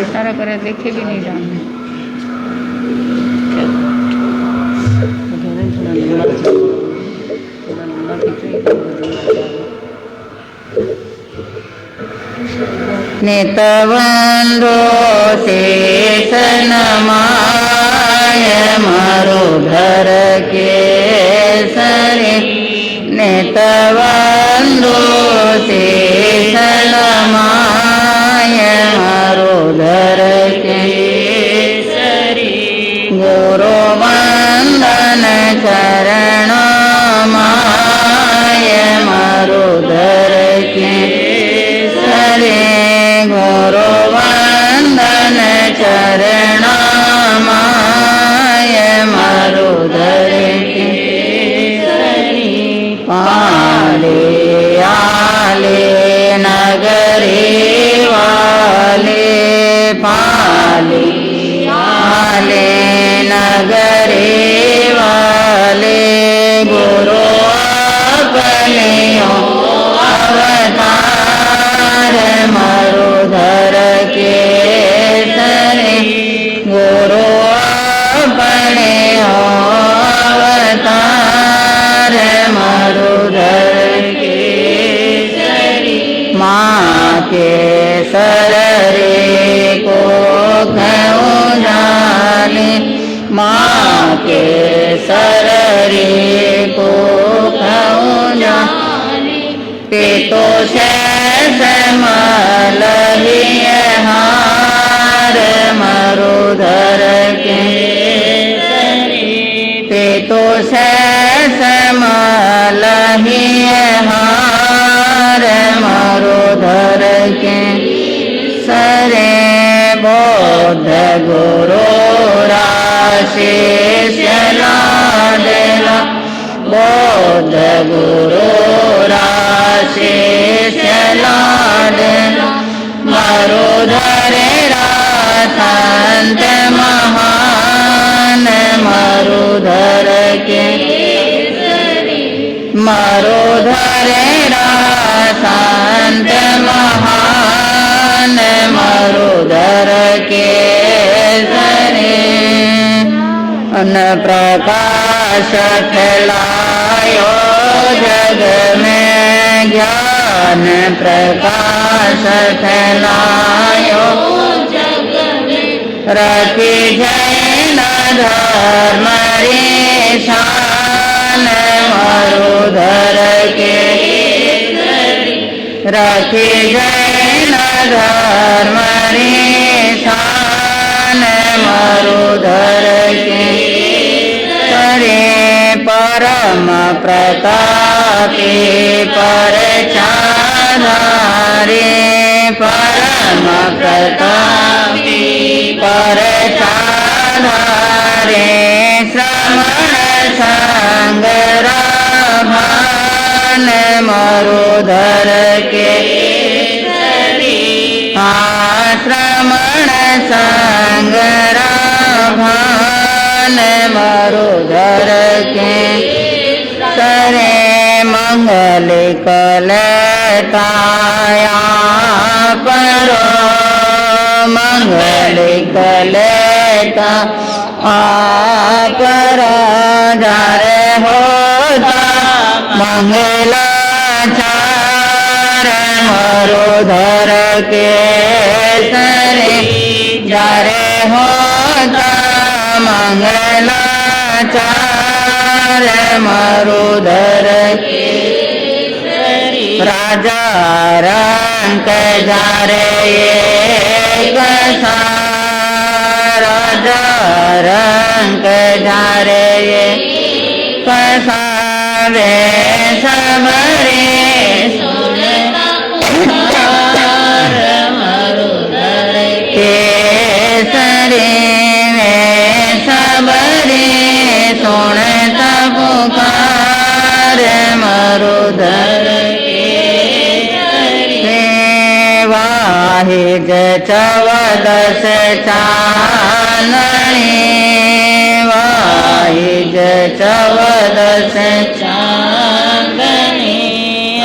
इशारा करे देखे भी नहीं जाने नितवंदो शेष नमाय मारो धर के सरे नितवंदो शेष नमाय मारो धर के सरे गुरु वंदन चरण माय मारो धर के सरे गुरु वंदन चरण माय मारो धर के सरी पाले आले नगरे वाले पाले आले नगरे वाले गुरु अपने अवतार मरुधर के सरे गुरु अपने अवतार मरुधर के सरी माँ के सर रे को क्यों जाने माँ के सर रे को क्यों जाने पेटो से मलही हार मरुधर के पेटो से मलही हार मरुधर के सरे बौद्ध गुरु राशेष लाडला बौद्ध गुरु राशेष लाडला मरुधर रासंत महान मरुधर के मरुधर रासंत महान मरुधर के सरे अन प्रकाश फैलायो जग में ज्ञान प्रकाश फैलायो जग में रखी जैन धर्म रे शान मरुधर के रखी जैन धर्म रे शान मरुधर के करे परम प्रतापी पर चाधारे परम प्रतापी पर चाधारे श्रमण संगरा भान मरुधर के श्रमण संगरा भान मरुधर के सरे मंगल कलताया परो मंगल कलता पर जारे होता मंगलाचार मरुधर के सरे जारे होता मंगलाचार मरुधर के राजा रंक जारे एक सा राजा रंक जारे एक सा वे सबरे मरुधर के सरे वे सबरे सुनता पुकार मरुधर वाहिज 14 चानणी वाहिज 14 चानणी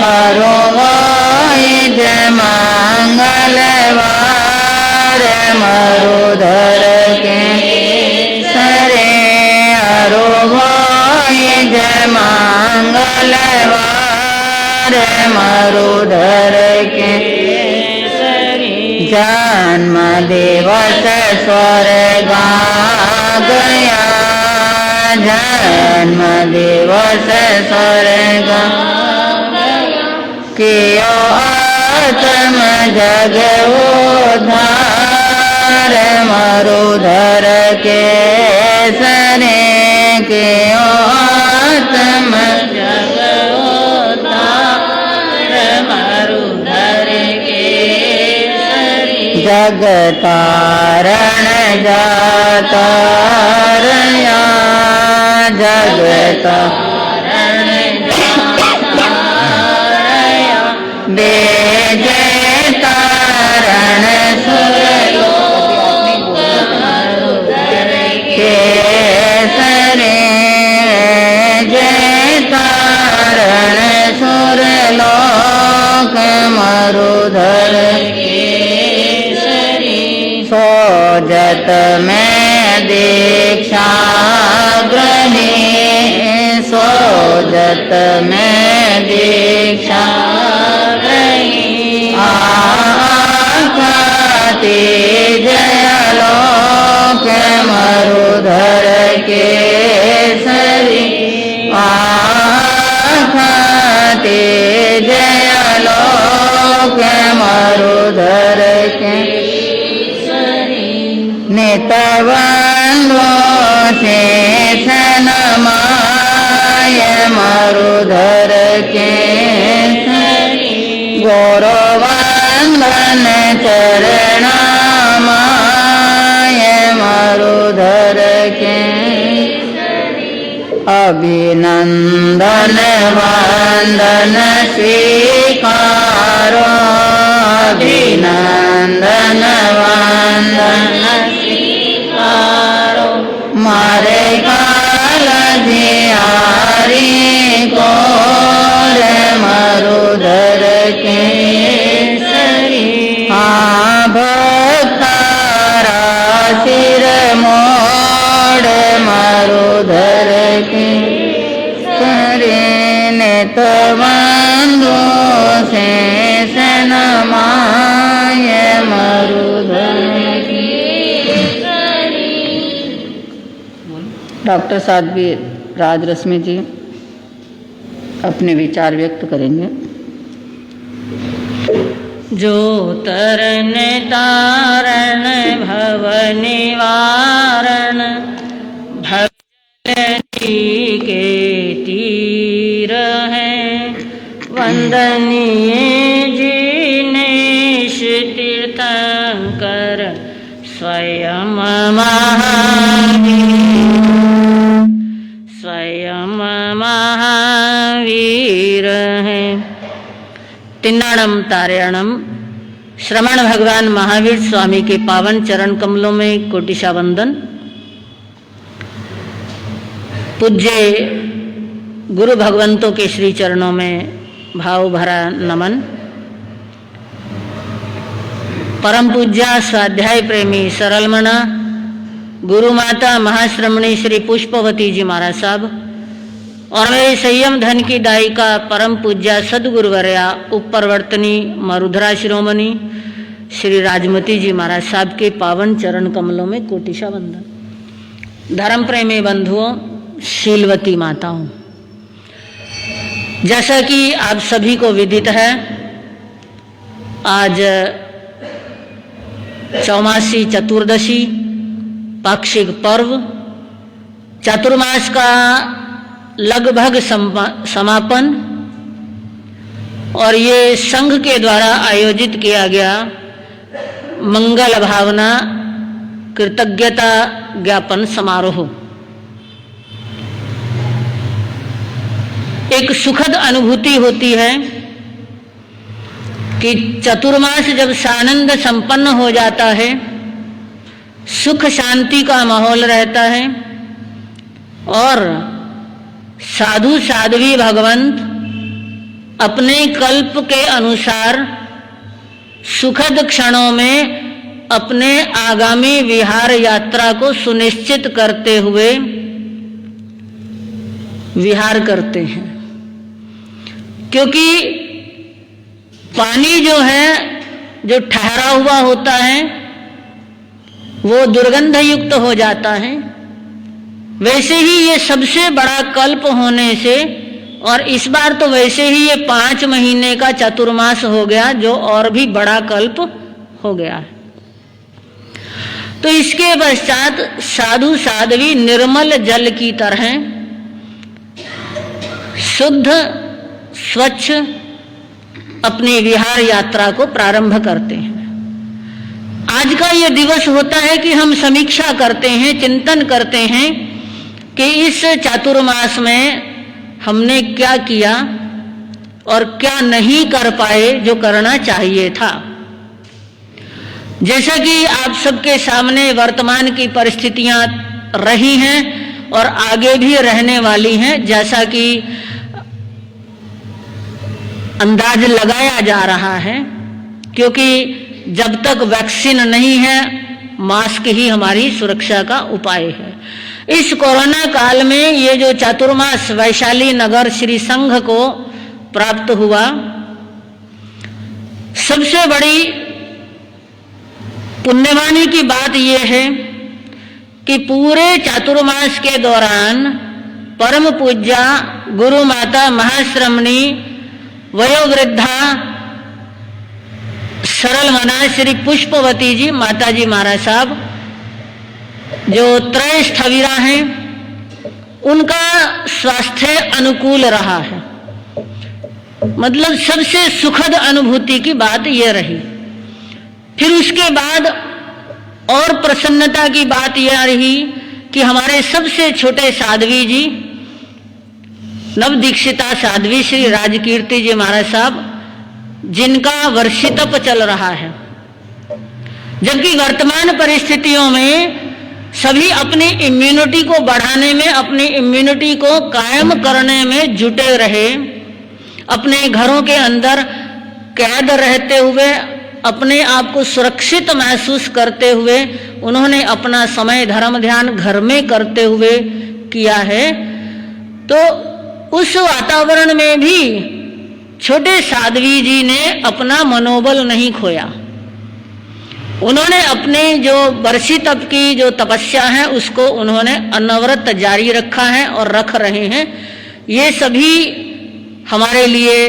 हरो वाहिज मंगलवार मरुधर के सरे अरु भोय जय मंगलवार मरुधर के जन्म दिवस स्वर्ग गया जन्म दिवस स्वर्ग कियो आत्म जग उद्धार मरुधर के सरे कियो आत्म जग उद्धार मरुधर के जग तारण जातारया जग तारण जातारया बेज तारण सुरलोक मरुधर के सरे जय तारण सुरलोक मरुधर सोजत में दीक्षा ग्रही सोजत में दीक्षा ग्रही आखाती जयलोक मरुधर के सरी आखाती जयलोक मरुधर के नितवंदो से सनमाय मरुधर के गौरवंदन चरणामाय मरुधर के अभिनंदन वंदन स्वीकारो अभिनंदन वंदन मारे काल जियारी को मरुधर के सरी भक्तारा सिर मोड़ मरुधर के सरे नेतवंदो से सनमाय मरुधर के डॉक्टर साध्वी राजरश्मि जी अपने विचार व्यक्त करेंगे। जो तरन तारण भव निवारण भक्ति के तीर हैं वंदनीय जिनेश तीर्थंकर स्वयं महावीर हैं। तिन्नाणम तारयणम श्रवण भगवान महावीर स्वामी के पावन चरण कमलों में कोटिशा वंदन। पूज्य गुरु भगवंतों के श्री चरणों में भाव भरा नमन। परम पूज्या स्वाध्याय प्रेमी सरलमणा गुरु माता महाश्रमणी श्री पुष्पवती जी महाराज साहब और मेरे संयम धन की दायिका परम पूज्या सदगुरुवर्या उपप्रवर्तनी मरुधरा शिरोमणि श्री राजमती जी महाराज साहब के पावन चरण कमलों में कोटिशा वंदन। धर्म प्रेमी बंधुओं, शीलवती माताओं, जैसा कि आप सभी को विदित है, आज चौमासी चतुर्दशी पाक्षिक पर्व चतुर्मास का लगभग समापन और ये संघ के द्वारा आयोजित किया गया मंगल भावना कृतज्ञता ज्ञापन समारोह एक सुखद अनुभूति होती है कि चतुर्मास जब सानंद संपन्न हो जाता है, सुख शांति का माहौल रहता है और साधु साध्वी भगवंत अपने कल्प के अनुसार सुखद क्षणों में अपने आगामी विहार यात्रा को सुनिश्चित करते हुए विहार करते हैं। क्योंकि पानी जो है, जो ठहरा हुआ होता है, वो दुर्गंध युक्त हो जाता है। वैसे ही ये सबसे बड़ा कल्प होने से, और इस बार तो वैसे ही ये 5 महीने का चातुर्मास हो गया, जो और भी बड़ा कल्प हो गया है। तो इसके पश्चात साधु साध्वी निर्मल जल की तरह शुद्ध स्वच्छ अपनी विहार यात्रा को प्रारंभ करते हैं। आज का ये दिवस होता है कि हम समीक्षा करते हैं, चिंतन करते हैं कि इस चातुर्मास में हमने क्या किया और क्या नहीं कर पाए जो करना चाहिए था। जैसा कि आप सबके सामने वर्तमान की परिस्थितियां रही हैं और आगे भी रहने वाली हैं, जैसा कि अंदाज लगाया जा रहा है, क्योंकि जब तक वैक्सीन नहीं है, मास्क ही हमारी सुरक्षा का उपाय है। इस कोरोना काल में ये जो चातुर्मास वैशाली नगर श्री संघ को प्राप्त हुआ, सबसे बड़ी पुण्यवानी की बात यह है कि पूरे चातुर्मास के दौरान परम पूज्या गुरु माता महाश्रमणी वयोवृद्धा सरल मना श्री पुष्पवती जी माता जी महाराज साहब, जो त्रय स्थविरा हैं, उनका स्वास्थ्य अनुकूल रहा है। मतलब सबसे सुखद अनुभूति की बात यह रही। फिर उसके बाद और प्रसन्नता की बात यह रही कि हमारे सबसे छोटे साध्वी जी, नवदीक्षिता साध्वी श्री राजकीर्ति जी महाराज साहब, जिनका वर्षितप चल रहा है, जबकि वर्तमान परिस्थितियों में सभी अपनी इम्यूनिटी को बढ़ाने में, अपनी इम्यूनिटी को कायम करने में जुटे रहे। अपने घरों के अंदर कैद रहते हुए, अपने आप को सुरक्षित महसूस करते हुए उन्होंने अपना समय धर्म ध्यान घर में करते हुए किया है। तो उस वातावरण में भी छोटे साध्वी जी ने अपना मनोबल नहीं खोया। उन्होंने अपने जो वर्षी तप की जो तपस्या है उसको उन्होंने अनवरत जारी रखा है और रख रहे हैं। ये सभी हमारे लिए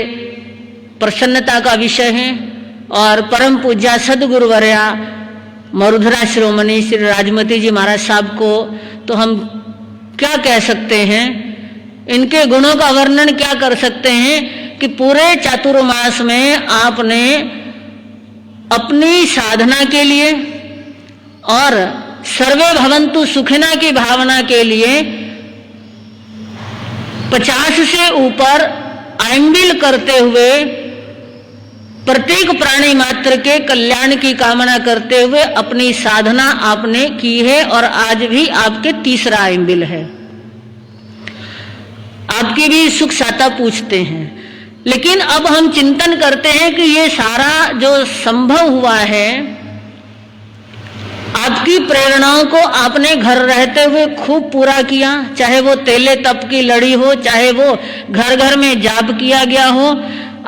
प्रसन्नता का विषय है। और परम पूज्या सदगुरुवर्या मरुधरा शिरोमणि श्री राजमती जी महाराज साहब को तो हम क्या कह सकते हैं, इनके गुणों का वर्णन क्या कर सकते हैं कि पूरे चातुर्मास में आपने अपनी साधना के लिए और सर्वे भवन्तु सुखिना की भावना के लिए 50 से ऊपर आइंबिल करते हुए प्रत्येक प्राणी मात्र के कल्याण की कामना करते हुए अपनी साधना आपने की है। और आज भी आपके तीसरा आइंबिल है। आपकी भी सुख साता पूछते हैं। लेकिन अब हम चिंतन करते हैं कि ये सारा जो संभव हुआ है, आपकी प्रेरणाओं को आपने घर रहते हुए खूब पूरा किया। चाहे वो तेले तप की लड़ी हो, चाहे वो घर घर में जाप किया गया हो,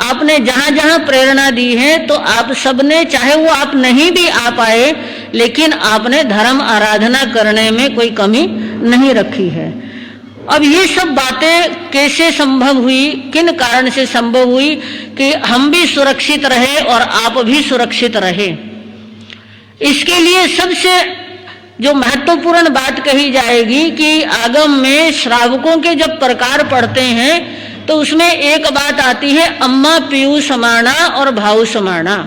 आपने जहां जहां प्रेरणा दी है तो आप सबने, चाहे वो आप नहीं भी आ पाए, लेकिन आपने धर्म आराधना करने में कोई कमी नहीं रखी है। अब ये सब बातें कैसे संभव हुई, किन कारण से संभव हुई कि हम भी सुरक्षित रहे और आप भी सुरक्षित रहे। इसके लिए सबसे जो महत्वपूर्ण बात कही जाएगी कि आगम में श्रावकों के जब प्रकार पढ़ते हैं तो उसमें एक बात आती है, अम्मा पीयू समाना और भाऊ समाना,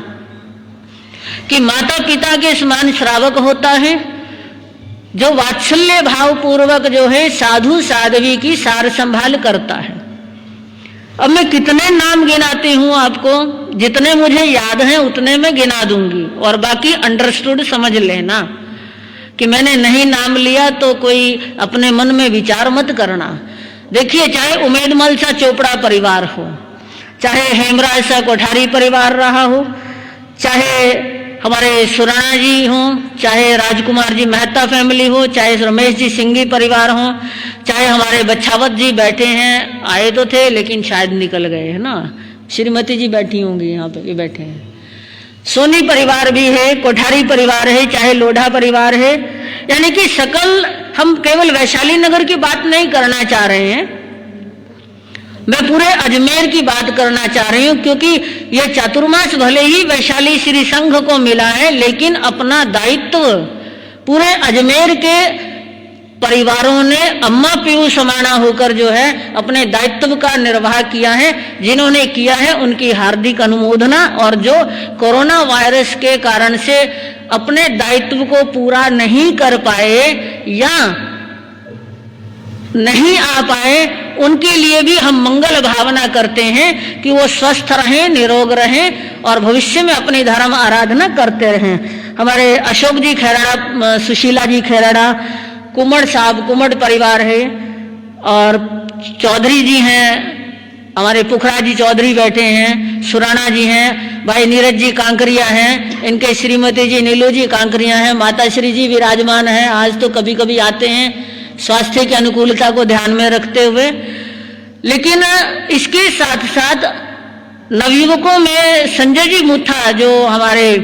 कि माता पिता के समान श्रावक होता है, जो वात्सल्य भाव पूर्वक जो है साधु साध्वी की सार संभाल करता है। अब मैं कितने नाम गिनाती हूं आपको, जितने मुझे याद हैं उतने मैं गिना दूंगी, और बाकी अंडरस्टूड समझ लेना कि मैंने नहीं नाम लिया तो कोई अपने मन में विचार मत करना। देखिए, चाहे उमेदमल सा चोपड़ा परिवार हो, चाहे हेमराज सा कोठारी परिवार रहा हो, चाहे हमारे सुराणा जी हों, चाहे राजकुमार जी मेहता फैमिली हो, चाहे रमेश जी सिंघी परिवार हो, चाहे हमारे बच्छावत जी बैठे हैं, आए तो थे लेकिन शायद निकल गए, है ना। श्रीमती जी बैठी होंगी यहाँ पे, ये बैठे हैं। सोनी परिवार भी है, कोठारी परिवार है, चाहे लोढ़ा परिवार है, यानी कि सकल, हम केवल वैशाली नगर की बात नहीं करना चाह रहे हैं, मैं पूरे अजमेर की बात करना चाह रही हूं, क्योंकि यह चातुर्मास भले ही वैशाली श्री संघ को मिला है, लेकिन अपना दायित्व पूरे अजमेर के परिवारों ने अम्मा पीऊ समाना होकर जो है अपने दायित्व का निर्वाह किया है। जिन्होंने किया है उनकी हार्दिक अनुमोदना। और जो कोरोना वायरस के कारण से अपने दायित्व को पूरा नहीं कर पाए या नहीं आ पाए, उनके लिए भी हम मंगल भावना करते हैं कि वो स्वस्थ रहें, निरोग रहें और भविष्य में अपनी धर्म आराधना करते रहें। हमारे अशोक जी खैराड़ा, सुशीला जी खैराड़ा, कुमड़ साहब, कुमड़ परिवार है, और चौधरी जी हैं, हमारे पुखरा जी चौधरी बैठे हैं, सुराणा जी हैं, भाई नीरज जी कांकरिया हैं, इनके श्रीमती जी नीलू जी कांकरिया हैं, माता श्री जी विराजमान हैं। आज तो कभी कभी आते हैं स्वास्थ्य की अनुकूलता को ध्यान में रखते हुए। लेकिन इसके साथ साथ नवयुवकों में संजय जी मुथा, जो हमारे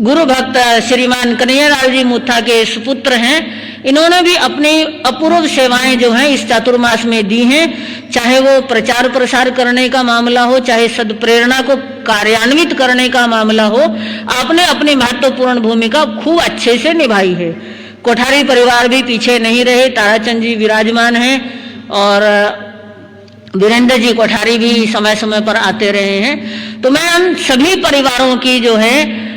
गुरु भक्त श्रीमान कन्हैयालाल जी मुथा के सुपुत्र हैं, इन्होंने भी अपनी अपूर्व सेवाएं जो हैं इस चातुर्मास में दी हैं। चाहे वो प्रचार प्रसार करने का मामला हो, चाहे सदप्रेरणा को कार्यान्वित करने का मामला हो, आपने अपनी महत्वपूर्ण भूमिका खूब अच्छे से निभाई है। कोठारी परिवार भी पीछे नहीं रहे, ताराचंद जी विराजमान हैं और वीरेंद्र जी कोठारी भी समय समय पर आते रहे हैं। तो मैं उन सभी परिवारों की जो है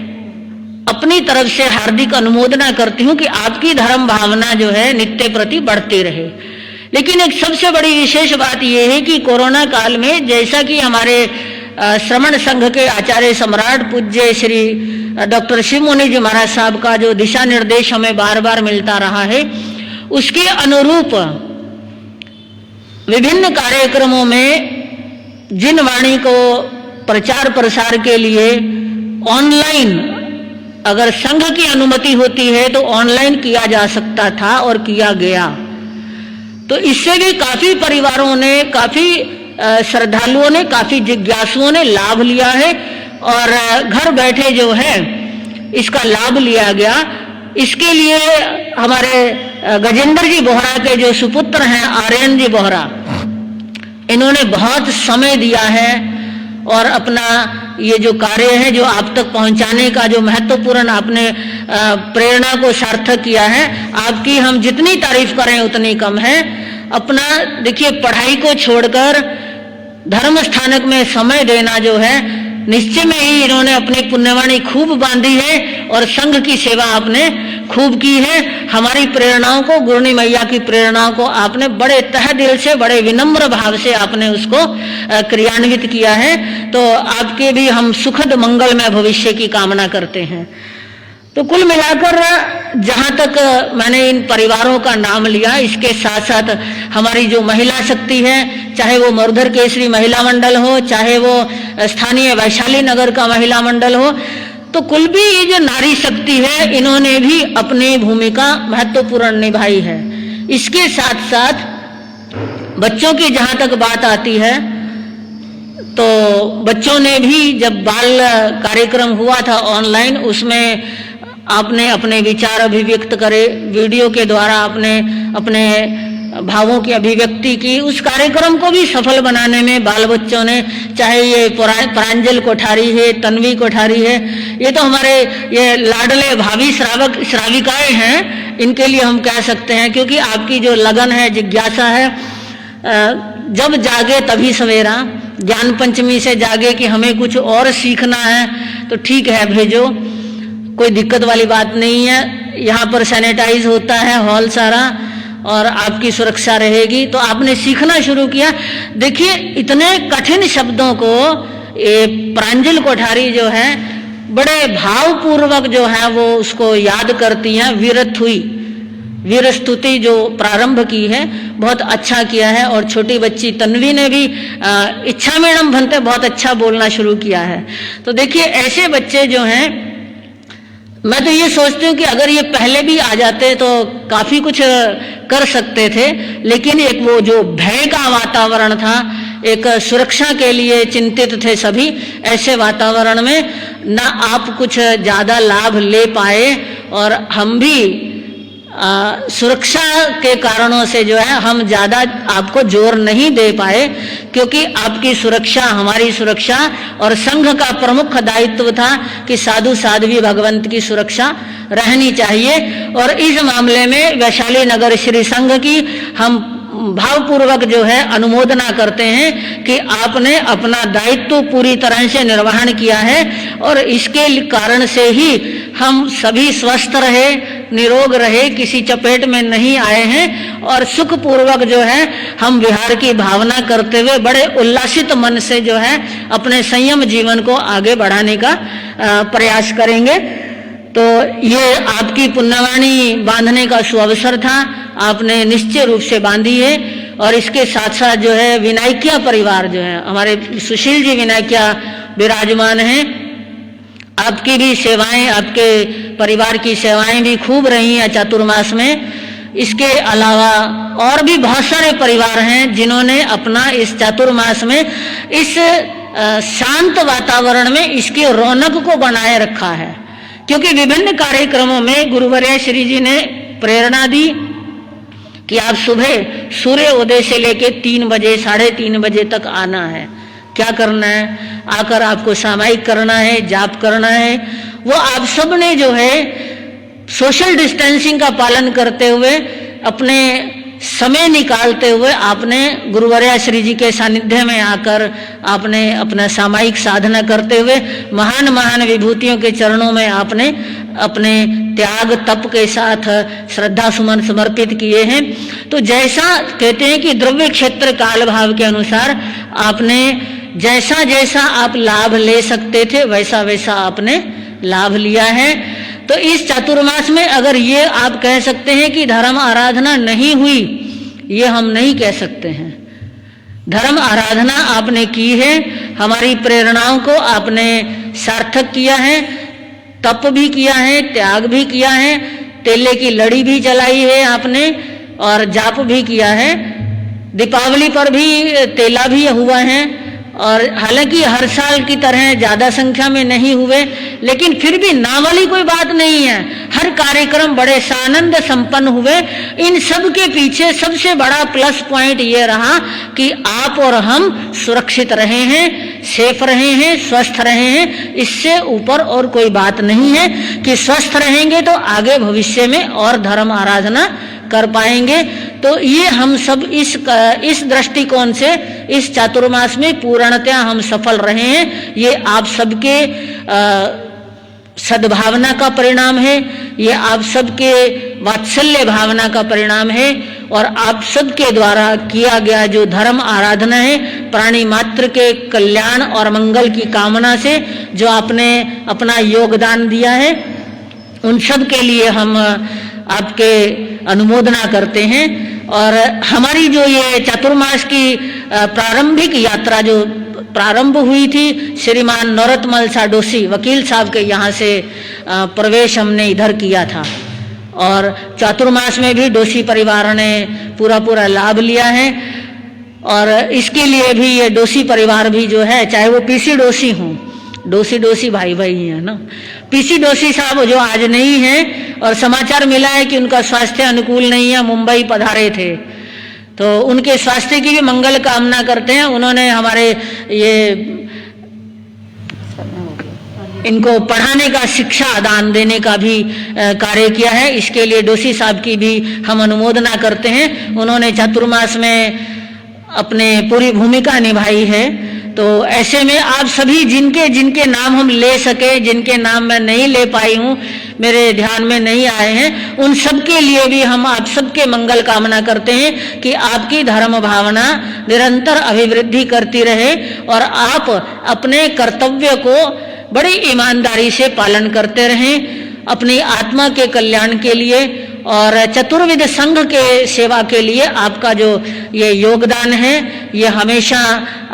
अपनी तरफ से हार्दिक अनुमोदना करती हूं कि आपकी धर्म भावना जो है नित्य प्रति बढ़ती रहे। लेकिन एक सबसे बड़ी विशेष बात यह है कि कोरोना काल में, जैसा कि हमारे श्रमण संघ के आचार्य सम्राट पूज्य श्री डॉक्टर शिव मुनि जी महाराज साहब का जो दिशा निर्देश हमें बार बार मिलता रहा है, उसके अनुरूप विभिन्न कार्यक्रमों में जिन वाणी को प्रचार प्रसार के लिए ऑनलाइन, अगर संघ की अनुमति होती है तो ऑनलाइन किया जा सकता था और किया गया। तो इससे भी काफी परिवारों ने, काफी श्रद्धालुओं ने, काफी जिज्ञासुओं ने लाभ लिया है और घर बैठे जो है इसका लाभ लिया गया। इसके लिए हमारे गजेंद्र जी बोहरा के जो सुपुत्र हैं आर्यन जी बोहरा, इन्होंने बहुत समय दिया है और अपना ये जो कार्य है जो आप तक पहुंचाने का जो महत्वपूर्ण आपने प्रेरणा को सार्थक किया है, आपकी हम जितनी तारीफ करें उतनी कम है। अपना देखिए, पढ़ाई को छोड़कर धर्म स्थानक में समय देना जो है, निश्चय में ही इन्होंने अपनी पुण्यवाणी खूब बांधी है और संघ की सेवा आपने खूब की है। हमारी प्रेरणाओं को, गुरुनी मैया की प्रेरणाओं को आपने बड़े तह दिल से, बड़े विनम्र भाव से आपने उसको क्रियान्वित किया है। तो आपके भी हम सुखद मंगलमय भविष्य की कामना करते हैं। तो कुल मिलाकर जहां तक मैंने इन परिवारों का नाम लिया, इसके साथ साथ हमारी जो महिला शक्ति है, चाहे वो मरुधर केसरी महिला मंडल हो, चाहे वो स्थानीय वैशाली नगर का महिला मंडल हो, तो कुल भी ये जो नारी शक्ति है, इन्होंने भी अपनी भूमिका महत्वपूर्ण निभाई है। इसके साथ साथ बच्चों की जहां तक बात आती है, तो बच्चों ने भी, जब बाल कार्यक्रम हुआ था ऑनलाइन, उसमें आपने अपने विचार अभिव्यक्त करे, वीडियो के द्वारा आपने अपने भावों की अभिव्यक्ति की। उस कार्यक्रम को भी सफल बनाने में बाल बच्चों ने, चाहे ये प्रांजल कोठारी है, तन्वी कोठारी है, ये तो हमारे ये लाडले भावी श्राविकाएं हैं, इनके लिए हम कह सकते हैं, क्योंकि आपकी जो लगन है, जिज्ञासा है, जब जागे तभी सवेरा, ज्ञान पंचमी से जागे कि हमें कुछ और सीखना है, तो ठीक है, भेजो, कोई दिक्कत वाली बात नहीं है। यहाँ पर सैनिटाइज होता है हॉल सारा और आपकी सुरक्षा रहेगी। तो आपने सीखना शुरू किया। देखिए, इतने कठिन शब्दों को ये प्रांजल कोठारी जो है बड़े भावपूर्वक जो है वो उसको याद करती हैं। वीरथ हुई, वीर स्तुति जो प्रारंभ की है बहुत अच्छा किया है। और छोटी बच्ची तन्वी ने भी इच्छा मेणम भंते बहुत अच्छा बोलना शुरू किया है। तो देखिए ऐसे बच्चे जो हैं, मैं तो ये सोचती हूँ कि अगर ये पहले भी आ जाते तो काफी कुछ कर सकते थे, लेकिन एक वो जो भय का वातावरण था, एक सुरक्षा के लिए चिंतित थे सभी, ऐसे वातावरण में ना आप कुछ ज्यादा लाभ ले पाए और हम भी सुरक्षा के कारणों से जो है हम ज्यादा आपको जोर नहीं दे पाए, क्योंकि आपकी सुरक्षा हमारी सुरक्षा और संघ का प्रमुख दायित्व था कि साधु साध्वी भगवंत की सुरक्षा रहनी चाहिए। और इस मामले में वैशाली नगर श्री संघ की हम भावपूर्वक जो है अनुमोदना करते हैं कि आपने अपना दायित्व पूरी तरह से निर्वहन किया है और इसके कारण से ही हम सभी स्वस्थ रहे, निरोग रहे, किसी चपेट में नहीं आए हैं और सुखपूर्वक जो है हम विहार की भावना करते हुए बड़े उल्लासित मन से जो है अपने संयम जीवन को आगे बढ़ाने का प्रयास करेंगे। तो ये आपकी पुण्यवाणी बांधने का सुअवसर था, आपने निश्चय रूप से बांधी है। और इसके साथ साथ जो है विनायकिया परिवार जो है, हमारे सुशील जी विनायकिया विराजमान हैं, आपकी भी सेवाएं, आपके परिवार की सेवाएं भी खूब रही हैं चातुर्मास में। इसके अलावा और भी बहुत सारे परिवार हैं जिन्होंने अपना इस चातुर्मास में इस शांत वातावरण में इसकी रौनक को बनाए रखा है, क्योंकि विभिन्न कार्यक्रमों में गुरुवर्य श्री जी ने प्रेरणा दी कि आप सुबह सूर्य उदय से लेके 3 बजे 3:30 बजे तक आना है। क्या करना है? आकर आपको सामायिक करना है, जाप करना है। वो आप सब ने जो है सोशल डिस्टेंसिंग का पालन करते हुए, अपने समय निकालते हुए आपने गुरुवर्य श्री जी के सानिध्य में आकर आपने अपना सामायिक साधना करते हुए महान महान विभूतियों के चरणों में आपने अपने त्याग तप के साथ श्रद्धा सुमन समर्पित किए हैं। तो जैसा कहते हैं कि द्रव्य क्षेत्र काल भाव के अनुसार आपने जैसा जैसा आप लाभ ले सकते थे वैसा वैसा आपने लाभ लिया है। तो इस चातुर्मास में अगर ये आप कह सकते हैं कि धर्म आराधना नहीं हुई, ये हम नहीं कह सकते हैं। धर्म आराधना आपने की है, हमारी प्रेरणाओं को आपने सार्थक किया है, तप भी किया है, त्याग भी किया है, तेले की लड़ी भी जलाई है आपने और जाप भी किया है। दीपावली पर भी तेला भी हुआ है और हालांकि हर साल की तरह ज्यादा संख्या में नहीं हुए, लेकिन फिर भी ना वाली कोई बात नहीं है। हर कार्यक्रम बड़े सानंद संपन्न हुए। इन सब के पीछे सबसे बड़ा प्लस पॉइंट ये रहा कि आप और हम सुरक्षित रहे हैं, सेफ रहे हैं, स्वस्थ रहे हैं। इससे ऊपर और कोई बात नहीं है कि स्वस्थ रहेंगे तो आगे भविष्य में और धर्म आराधना कर पाएंगे। तो ये हम सब इस दृष्टिकोण से इस चातुर्मास में पूर्णतया हम सफल रहे हैं। ये आप सबके सद्भावना का परिणाम है, ये आप सबके वात्सल्य भावना का परिणाम है और आप सबके द्वारा किया गया जो धर्म आराधना है, प्राणी मात्र के कल्याण और मंगल की कामना से जो आपने अपना योगदान दिया है, उन सब के लिए हम आपके अनुमोदना करते हैं। और हमारी जो ये चातुर्मास की प्रारंभिक यात्रा जो प्रारंभ हुई थी, श्रीमान नौरतमल सा डोसी वकील साहब के यहाँ से प्रवेश हमने इधर किया था और चातुर्मास में भी डोसी परिवार ने पूरा लाभ लिया है। और इसके लिए भी ये डोसी परिवार भी जो है, चाहे वो पीसी डोसी हों, डोसी भाई ही है ना, पीसी डोसी साहब जो आज नहीं है और समाचार मिला है कि उनका स्वास्थ्य अनुकूल नहीं है, मुंबई पधारे थे, तो उनके स्वास्थ्य की भी मंगल कामना करते हैं। उन्होंने हमारे ये इनको पढ़ाने का, शिक्षा दान देने का भी कार्य किया है। इसके लिए डोसी साहब की भी हम अनुमोदना करते हैं। उन्होंने चातुर्मास में अपने पूरी भूमिका निभाई है। तो ऐसे में आप सभी जिनके जिनके नाम हम ले सके, जिनके नाम मैं नहीं ले पाई हूँ, मेरे ध्यान में नहीं आए हैं, उन सब के लिए भी हम आप सबके मंगल कामना करते हैं कि आपकी धर्म भावना निरंतर अभिवृद्धि करती रहे और आप अपने कर्तव्य को बड़ी ईमानदारी से पालन करते रहें, अपनी आत्मा के कल्याण के लिए और चतुर्विध संघ के सेवा के लिए आपका जो ये योगदान है ये हमेशा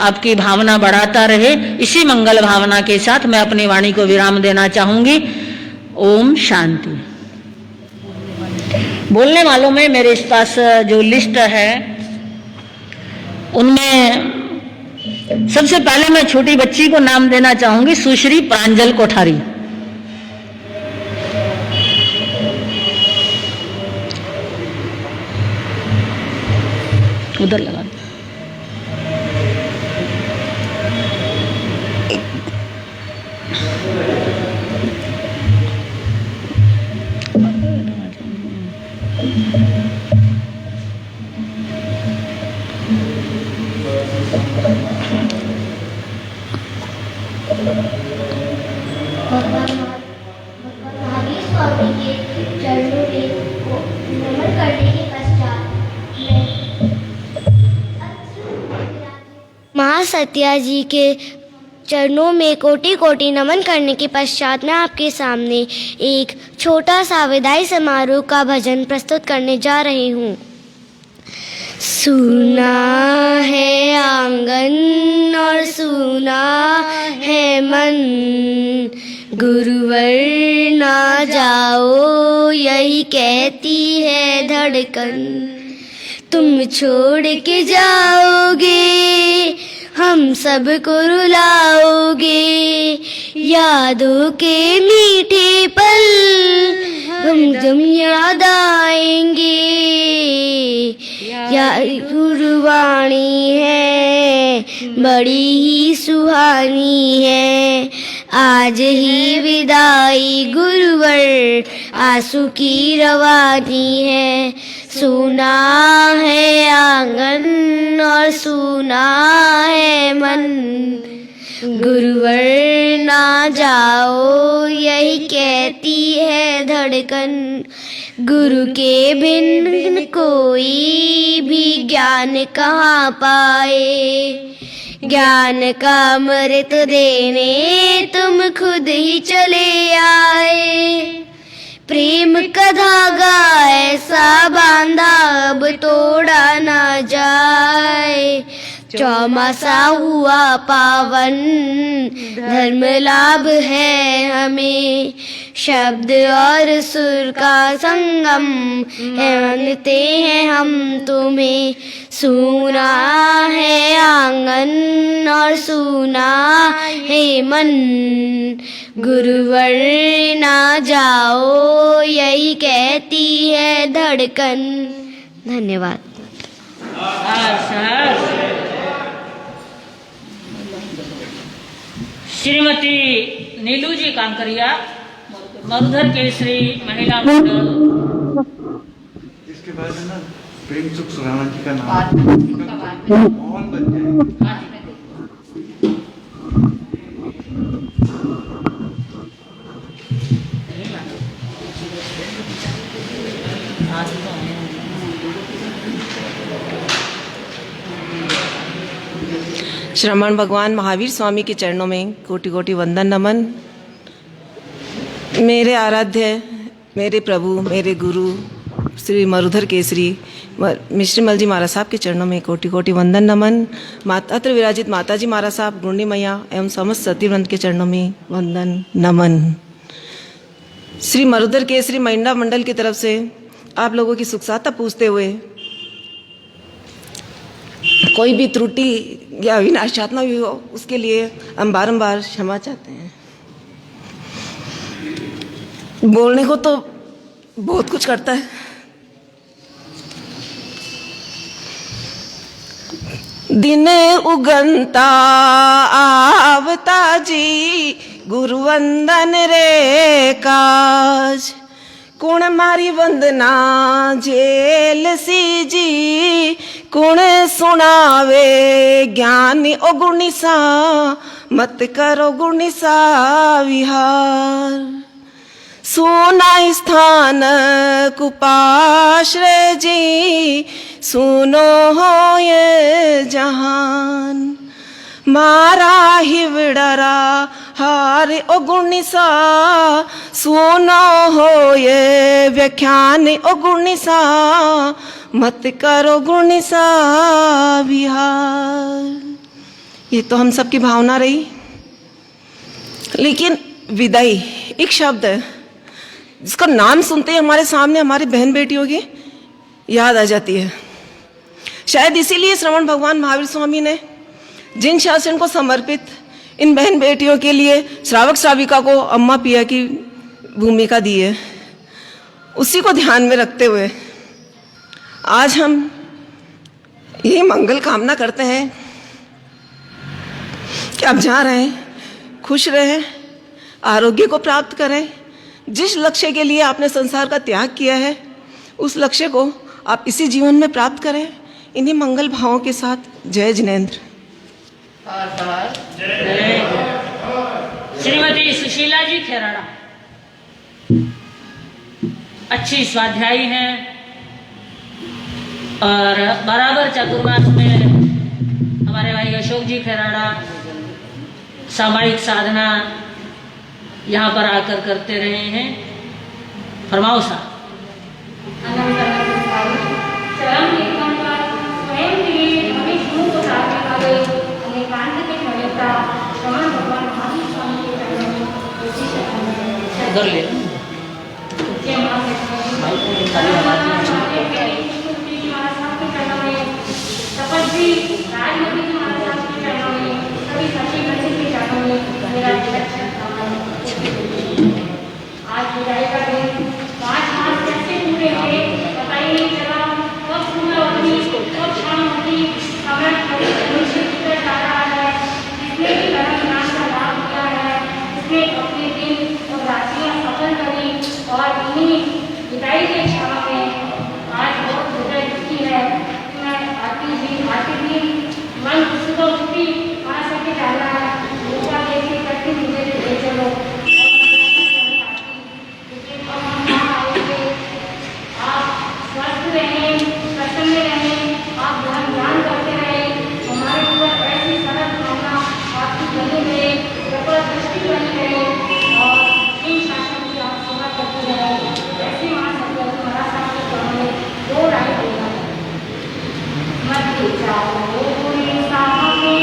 आपकी भावना बढ़ाता रहे। इसी मंगल भावना के साथ मैं अपनी वाणी को विराम देना चाहूंगी। ओम शांति। बोलने वालों में मेरे इस पास जो लिस्ट है उनमें सबसे पहले मैं छोटी बच्ची को नाम देना चाहूंगी, सुश्री प्रांजल कोठारी। उधर लगा महासत्या जी के चरणों में कोटि कोटि नमन करने के पश्चात मैं आपके सामने एक छोटा सा विदाई समारोह का भजन प्रस्तुत करने जा रही हूँ। सुना है आंगन और सुना है मन, गुरुवर ना जाओ यही कहती है धड़कन। तुम छोड़ के जाओगे हम सबको रुलाओगे, यादों के मीठे पल हम जम याद आएंगे। या गुरुवाणी है बड़ी ही सुहानी है, आज ही विदाई गुरुवर आंसू की रवानी है। सुना है आंगन और सुना है मन, गुरुवर ना जाओ यही कहती है धड़कन। गुरु के बिन कोई भी ज्ञान कहाँ पाए, ज्ञान का अमृत देने तुम खुद ही चले आए। प्रेम का धागा ऐसा बांधा अब तोड़ा ना जाए, चौमासा हुआ पावन धर्म लाभ है हमें। शब्द और सुर का संगम है मानते हैं हम तुम्हें। सुना है आंगन और सुना है मन, गुरुवर ना जाओ यही कहती है धड़कन। धन्यवाद। श्रीमती नीलू जी कांकरिया, मरुधर केसरी महिला मंडल। इसके बाद है ना प्रेम सुख सुराना जी का नाम मोहन बन जाएगा। श्रमण भगवान महावीर स्वामी के चरणों में कोटि कोटि वंदन नमन। मेरे आराध्य, मेरे प्रभु, मेरे गुरु श्री मरुधर केसरी मिश्रीमल जी महाराज साहब के चरणों में कोटि कोटि वंदन नमन। अत्र विराजित माता जी महाराज साहब, गुंडी मैया एवं समस्त सतीवृंद के चरणों में वंदन नमन। श्री मरुधर केसरी महिला मंडल की तरफ से आप लोगों की सुख साता पूछते हुए कोई भी त्रुटि या विनाशात्मक भी हो उसके लिए हम बारंबार क्षमा चाहते हैं। बोलने को तो बहुत कुछ करता है, दिन उगंता आवता जी गुरुवंदन रे काज। कुण मारी वंदना जेल सी जी, कुण सुनावे ज्ञानी ओ गुणी सा, मत करो गुणी सा विहार। सुना स्थान कुपाश्रय जी, सुनो हो ये जहान। मारा हिवड़रा हार ओ गुणिसा सुनो हो ये व्याख्यान ओ गुणिसा मत करो गुणिसा विहार। ये तो हम सबकी भावना रही, लेकिन विदाई एक शब्द है जिसका नाम सुनते ही हमारे सामने हमारी बहन बेटियों की याद आ जाती है। शायद इसीलिए श्रवण भगवान महावीर स्वामी ने जिन शासन को समर्पित इन बहन बेटियों के लिए श्रावक श्राविका को अम्मा पिया की भूमिका दी है, उसी को ध्यान में रखते हुए आज हम यही मंगल कामना करते हैं कि आप जहाँ रहें खुश रहें, आरोग्य को प्राप्त करें। जिस लक्ष्य के लिए आपने संसार का त्याग किया है उस लक्ष्य को आप इसी जीवन में प्राप्त करें। इन्हीं मंगल भावों के साथ जय जिनेंद्र। श्रीमती सुशीला जी खेराड़ा अच्छी स्वाध्यायी हैं और बराबर चतुर्मास में हमारे भाई अशोक जी खेराड़ा सामायिक साधना यहाँ पर आकर करते रहे हैं। फरमाओ साहब। उधर ले आज विदाई का दिन 5 मास कैसे पूरे हुए पता ही नहीं चला। कब सुबह होती कब शाम होती, समय कभी मनुष्य की जा रहा है। जिसने भी धर्म ज्ञान का लाभ किया है, उसने अपने दिन और रात्रियां सफल करी और इन्हीं विदाई के क्षण में आज बहुत हृदय दुखी है। मैं आती भी मन सुबह उठती वहाँ से जाना है, ऊपर देखी करती मुझे ले चलो। आप स्वस्थ रहें, प्रसन्न रहें, आप धर्म ज्ञान करते रहें, हमारे ऊपर ऐसी सरल भावना आपकी बनी रहे, कृपा दृष्टि बनी रहे और इन शासन की आप सेवा करते रहें। ऐसी मां सत्य हमारा शास्त्र करने दो राय होगा मत जाओ सामने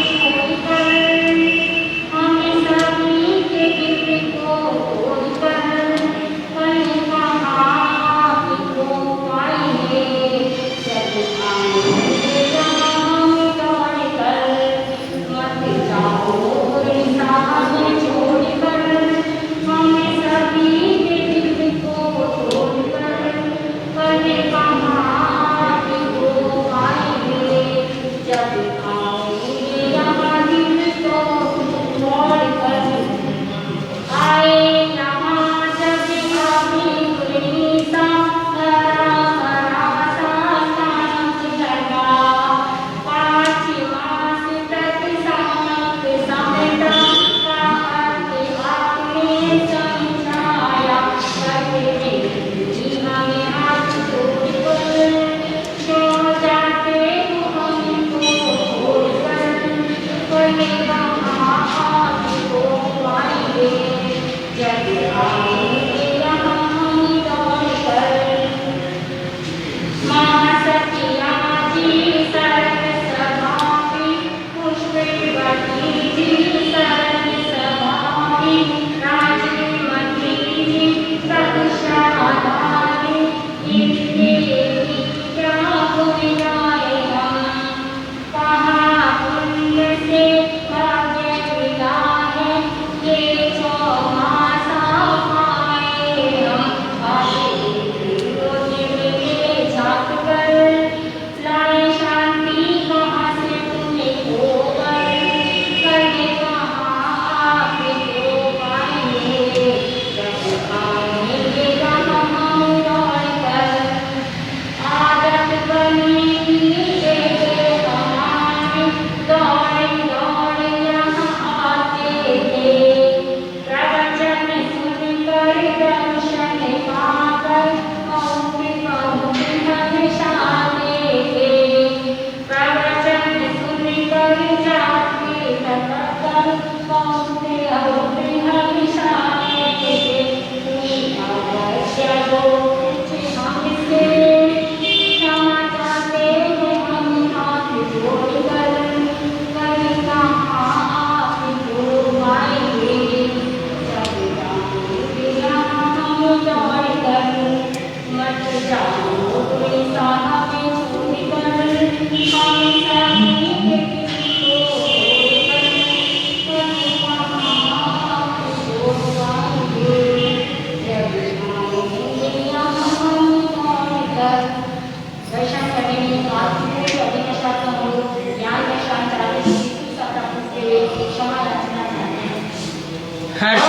हर्ष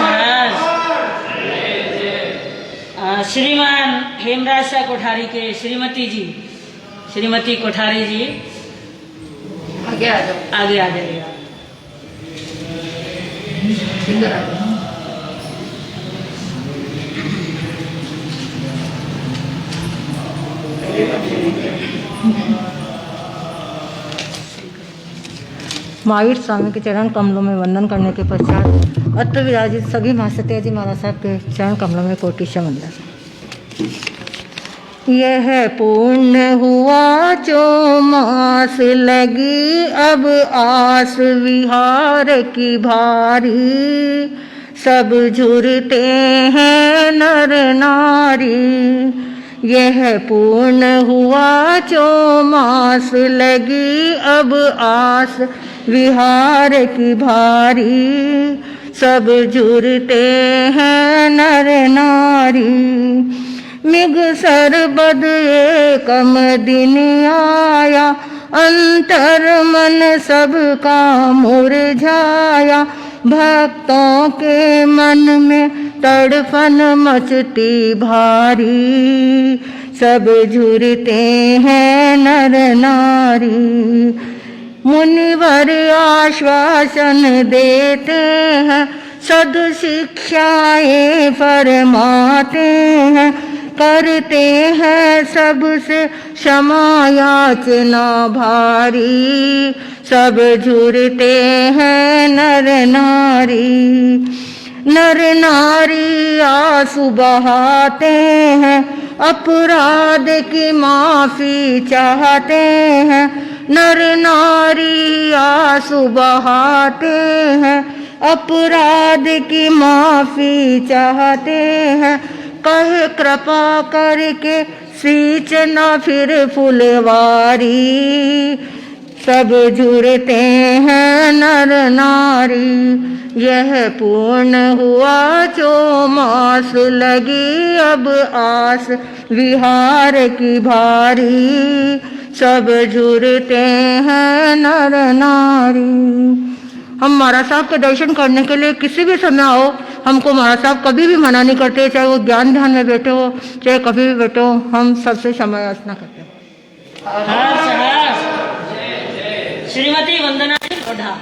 श्रीमान हेमराज शाह कोठारी के श्रीमती कोठारी जी आगे आ जाओ। आगे आ जाइएगा। इधर आ जाओ। महावीर स्वामी के चरण कमलों में वंदन करने के पश्चात अत्र विराजित सभी महासत्या जी महाराज साहब के चरण कमलों में कोटि से वंदन। यह पूर्ण हुआ चौमास लगी अब आस विहार की भारी, सब झुरते हैं नर नारी। यह पूर्ण हुआ चौमास लगी अब आस विहार की भारी, सब जुरते हैं नर नारी। मिग सरबद एकम दिन आया, अंतर मन सबका मुरझाया। भक्तों के मन में तड़फन मचती भारी, सब झुरते हैं नर नारी। मुनिवर आश्वासन देते हैं, सद शिक्षाएं फरमाते हैं। करते हैं सबसे क्षमा याचना भारी, सब झुरते हैं नर नारी। नर नारी आंसू बहाते हैं, अपराध की माफी चाहते हैं। नर नारी आंसू बहाते हैं, अपराध की माफी चाहते हैं। कहे कृपा करके सींचना फिर फुलवारी, सब जुड़ते हैं नर नारी। यह पूर्ण हुआ चौमास लगी अब आस विहार की भारी, सब जुड़ते हैं नर नारी। हम महाराज साहब के दर्शन करने के लिए किसी भी समय आओ, हमको महाराज साहब कभी भी मना नहीं करते, चाहे वो ज्ञान ध्यान में बैठे हो चाहे कभी भी बैठे हो, हम सबसे क्षमा याचना करते हैं। श्रीमती वंदना जी लोढ़ा।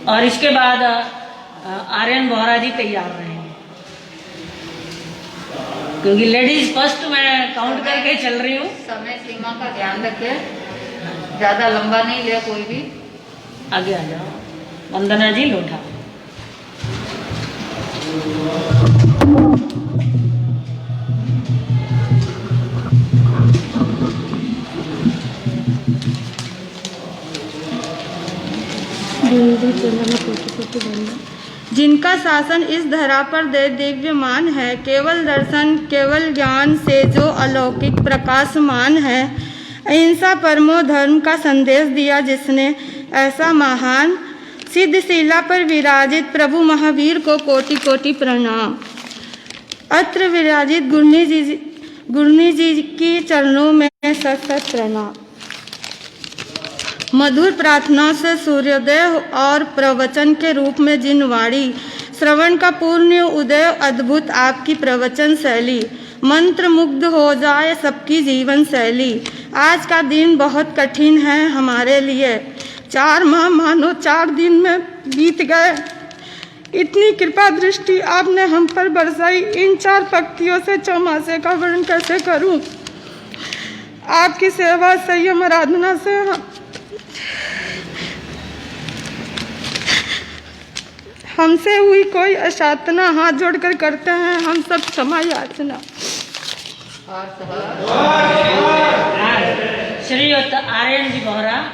और इसके बाद आर्यन बोहरा जी तैयार रहेंगे, क्योंकि लेडीज फर्स्ट मैं काउंट करके चल रही हूँ। समय सीमा का ध्यान रखे, ज्यादा लंबा नहीं ले कोई भी। आगे आ जाओ। वंदना जी लोढ़ा। जिनका शासन इस धरा पर दिव्यमान है, केवल दर्शन केवल ज्ञान से जो अलौकिक प्रकाशमान है। अहिंसा परमो धर्म का संदेश दिया जिसने, ऐसा महान सिद्धशिला पर विराजित प्रभु महावीर को कोटि कोटि प्रणाम। अत्र विराजित गुरनी जी की चरणों में सत सत प्रणाम। मधुर प्रार्थना से सूर्योदय और प्रवचन के रूप में जिन वाणी, श्रवण का पूर्ण उदय अद्भुत आपकी प्रवचन शैली, मंत्र मुग्ध हो जाए सबकी जीवन शैली। आज का दिन बहुत कठिन है हमारे लिए, 4 माह मानो 4 दिन में बीत गए। इतनी कृपा दृष्टि आपने हम पर बरसाई, इन 4 पंक्तियों से चौमासे का वर्णन कैसे करूं। आपकी सेवा संयम आराधना से हमसे हुई कोई अशातना हाथ जोड़कर करते हैं हम सब क्षमा याचना। श्रीयुक्त आर्यन जी बोहरा।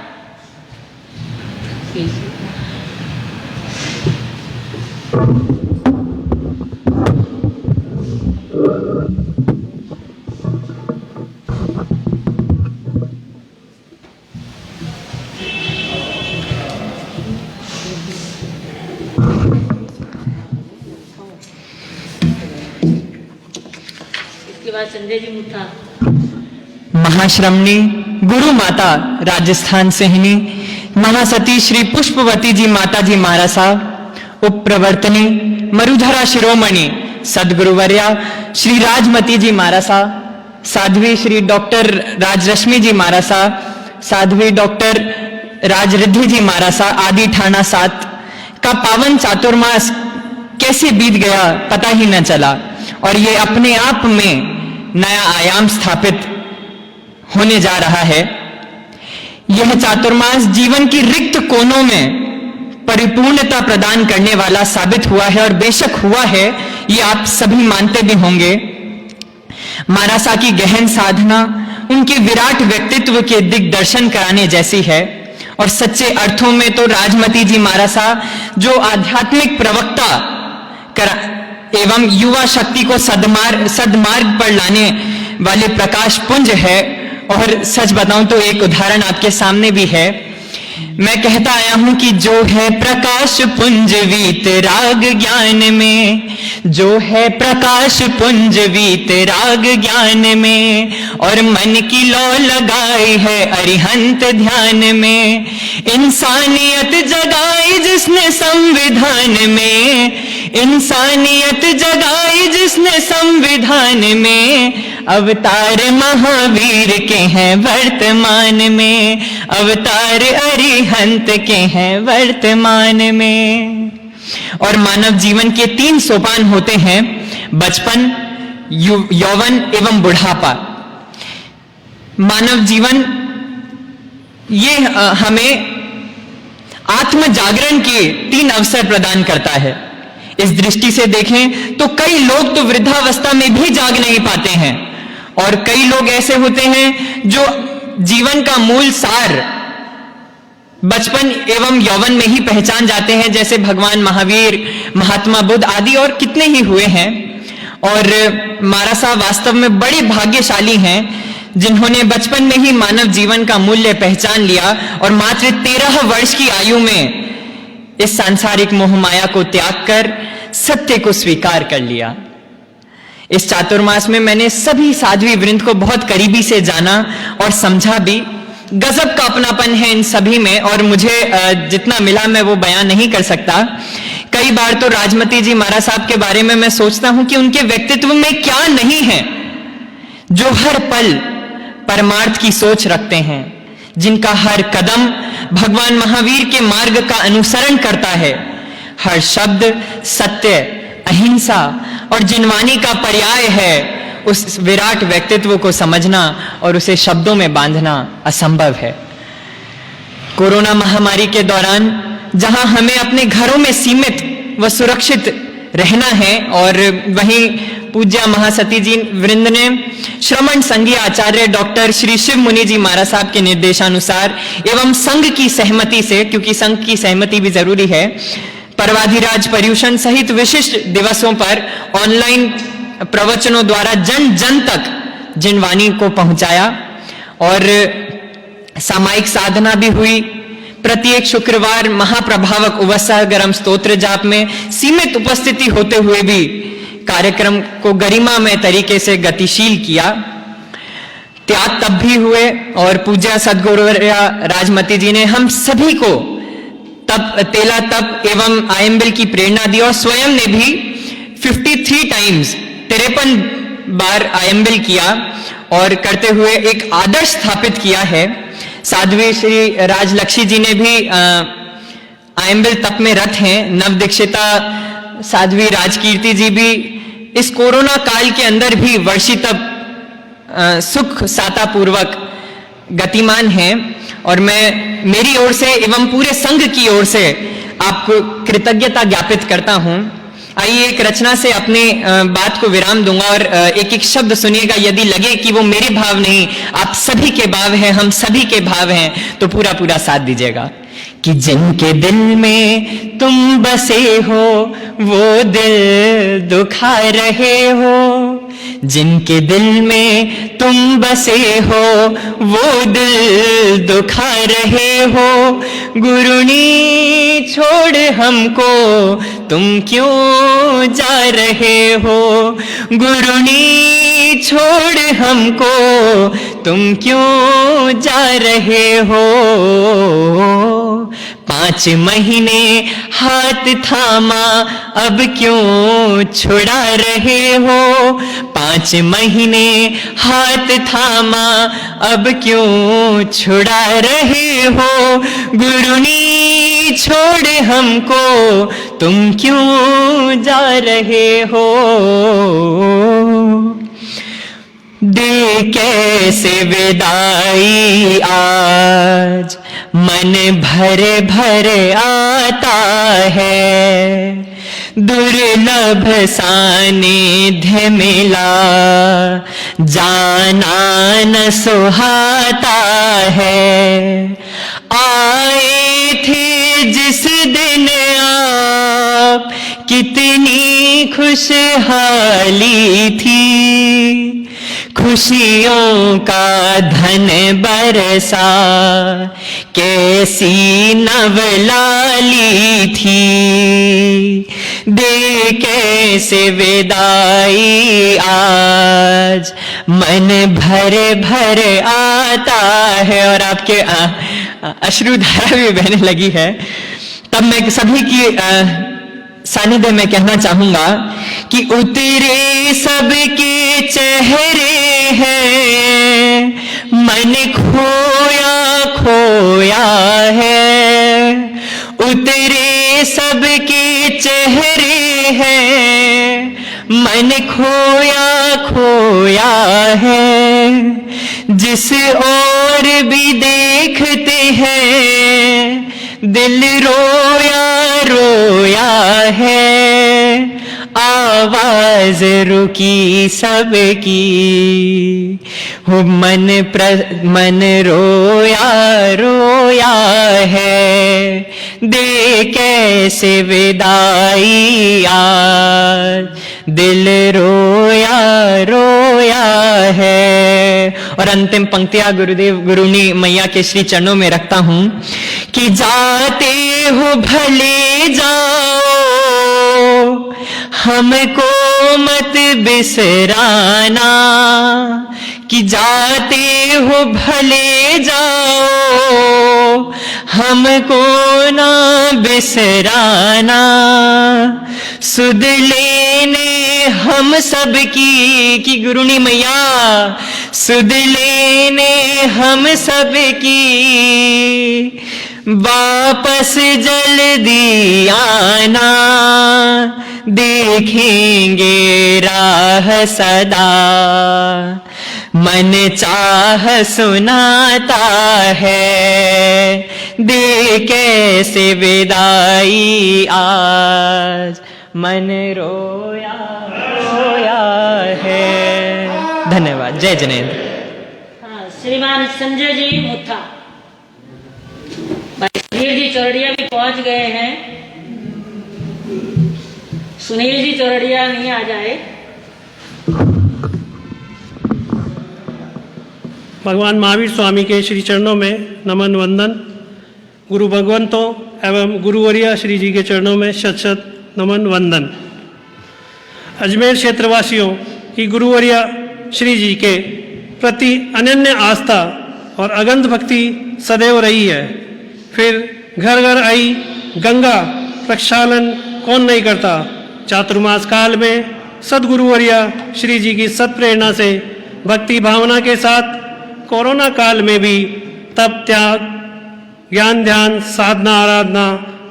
इसके बाद संजय जी मुठा। महाश्रमणी गुरु माता राजस्थान सेहिनी महासती श्री पुष्पवती जी माता जी महाराज साहब, उप प्रवर्तनी मरुधरा शिरोमणि सदगुरुवर्या श्री राजमती जी महाराज साहब, साध्वी श्री डॉक्टर राजरश्मि जी महाराज साहब, साध्वी डॉक्टर राजरिद्धि जी महाराज साहब आदि ठाणा 7 का पावन चातुर्मास कैसे बीत गया पता ही न चला, और ये अपने आप में नया आयाम स्थापित होने जा रहा है। यह चातुर्मास जीवन की रिक्त कोनों में परिपूर्णता प्रदान करने वाला साबित हुआ है, और बेशक हुआ है, ये आप सभी मानते भी होंगे। मारासा की गहन साधना उनके विराट व्यक्तित्व के दिग्दर्शन कराने जैसी है, और सच्चे अर्थों में तो राजमती जी मारासा जो आध्यात्मिक प्रवक्ता एवं युवा शक्ति को सदमार्ग पर लाने वाले प्रकाश पुंज है। और सच बताऊं तो एक उदाहरण आपके सामने भी है। मैं कहता आया हूं कि जो है प्रकाश पुंज वीतराग ज्ञान में, जो है प्रकाश पुंज वीतराग ज्ञान में, और मन की लौ लगाई है अरिहंत ध्यान में, इंसानियत जगाई जिसने संविधान में, इंसानियत जगाई जिसने संविधान में, अवतार महावीर के हैं वर्तमान में, अवतार अरिहंत के हैं वर्तमान में। और मानव जीवन के 3 सोपान होते हैं, बचपन, यौवन एवं बुढ़ापा। मानव जीवन ये हमें आत्म जागरण के 3 अवसर प्रदान करता है। इस दृष्टि से देखें तो कई लोग तो वृद्धावस्था में भी जाग नहीं पाते हैं, और कई लोग ऐसे होते हैं जो जीवन का मूल सार बचपन एवं यौवन में ही पहचान जाते हैं, जैसे भगवान महावीर, महात्मा बुद्ध आदि और कितने ही हुए हैं। और मारासा वास्तव में बड़े भाग्यशाली हैं जिन्होंने बचपन में ही मानव जीवन का मूल्य पहचान लिया, और मात्र 13 वर्ष की आयु में इस सांसारिक मोहमाया को त्याग कर सत्य को स्वीकार कर लिया। इस चातुर्मास में मैंने सभी साध्वी वृंद को बहुत करीबी से जाना और समझा भी। गजब का अपनापन है इन सभी में, और मुझे जितना मिला मैं वो बयान नहीं कर सकता। कई बार तो राजमती जी महाराज साहब के बारे में मैं सोचता हूं कि उनके व्यक्तित्व में क्या नहीं है, जो हर पल परमार्थ की सोच रखते हैं, जिनका हर कदम भगवान महावीर के मार्ग का अनुसरण करता है, हर शब्द सत्य, अहिंसा और जिनवानी का पर्याय है। उस विराट व्यक्तित्व को समझना और उसे शब्दों में बांधना असंभव है। कोरोना महामारी के दौरान जहां हमें अपने घरों में सीमित व सुरक्षित रहना है, और वहीं पूज्य महासती जी वृंद ने श्रमण संघीय आचार्य डॉक्टर श्री शिव मुनि जी महाराज साहब के निर्देशानुसार एवं संघ की सहमति से, क्योंकि संघ की सहमति भी जरूरी है, पर्वाधिराज पर्यूषण सहित विशिष्ट दिवसों पर ऑनलाइन प्रवचनों द्वारा जन जन तक जिनवाणी को पहुंचाया, और सामायिक साधना भी हुई। प्रत्येक शुक्रवार महाप्रभावक उवत्सगरम स्तोत्र जाप में सीमित उपस्थिति होते हुए भी कार्यक्रम को गरिमामय तरीके से गतिशील किया। त्याग तब भी हुए, और पूज्य सदगुरु राजमती जी ने हम सभी को तप, तेला तप एवं आयम्बिल की प्रेरणा दी, और स्वयं ने भी 53 टाइम्स 53 बार आयम्बिल किया, और करते हुए एक आदर्श स्थापित किया है। साध्वी श्री राजलक्ष्मी जी ने भी आयम्बिल तप में रत हैं। नव दीक्षिता साध्वी राजकीर्ति जी भी इस कोरोना काल के अंदर भी वर्षी तप सुख साता पूर्वक गतिमान हैं, और मैं मेरी ओर से एवं पूरे संघ की ओर से आपको कृतज्ञता ज्ञापित करता हूं। आइए एक रचना से अपने बात को विराम दूंगा, और एक एक शब्द सुनिएगा। यदि लगे कि वो मेरे भाव नहीं, आप सभी के भाव हैं, हम सभी के भाव हैं, तो पूरा पूरा साथ दीजिएगा। कि जिनके दिल में तुम बसे हो वो दिल दुखा रहे हो, जिनके दिल में तुम बसे हो वो दिल दुखा रहे हो, गुरुनी छोड़ हमको तुम क्यों जा रहे हो, गुरुनी छोड़ हमको तुम क्यों जा रहे हो? 5 महीने हाथ थामा, अब क्यों छुड़ा रहे हो? 5 महीने हाथ थामा, अब क्यों छुड़ा रहे हो? गुरुनी छोड़ हमको तुम क्यों जा रहे हो? दे कैसे विदाई आज, मन भरे भरे आता है। दुर्लभ सानिध्य मिला, जाना न सुहाता है। आए थे जिस दिन आप, कितनी खुशहाली थी। खुशियों का धन बरसा, कैसी नवलाली थी। दे कैसे विदाई आज, मन भरे भरे आता है। और आपके अश्रुधारा भी बहने लगी है। तब मैं सभी की सानिध्य में कहना चाहूंगा कि उतरे सबके चेहरे हैं, मन खोया खोया है। उतरे सबके चेहरे हैं, मन खोया खोया है। जिस ओर भी देखते हैं, दिल रोया रोया है। आवाज रुकी सबकी, हो मन रोया रोया है। दे कैसे विदाई आज, दिल रोया रोया है। और अंतिम पंक्तियां गुरुदेव गुरुनी मैया के श्री चरणों में रखता हूं कि जाते हो भले जाओ, हमको मत बिसराना। कि जाते हो भले जाओ, हमको ना बिसराना। सुध लेने हम सब की गुरुनी मैया, सुध लेने हम सब की। वापस जल्दी आना, देखेंगे राह सदा। मन चाह सुनाता है, दे कैसे विदाई आज। मन रोया रोया है। धन्यवाद। जय जिनेंद्र। हाँ, श्रीमान संजय जी मुथा, भाई सुनील जी चौरड़िया भी पहुंच गए हैं। सुनील जी चौरड़िया नहीं आ जाए। भगवान महावीर स्वामी के श्री चरणों में नमन वंदन। गुरु भगवंतों एवं गुरुवरिया श्री जी के चरणों में शत शत नमन वंदन। अजमेर क्षेत्रवासियों की गुरुवरिया श्री जी के प्रति अनन्य आस्था और अगंध भक्ति सदैव रही है। फिर घर घर आई गंगा प्रक्षालन कौन नहीं करता। चातुर्मास काल में सदगुरुवरिया श्री जी की सत प्रेरणा से भक्ति भावना के साथ कोरोना काल में भी तप त्याग ज्ञान ध्यान साधना आराधना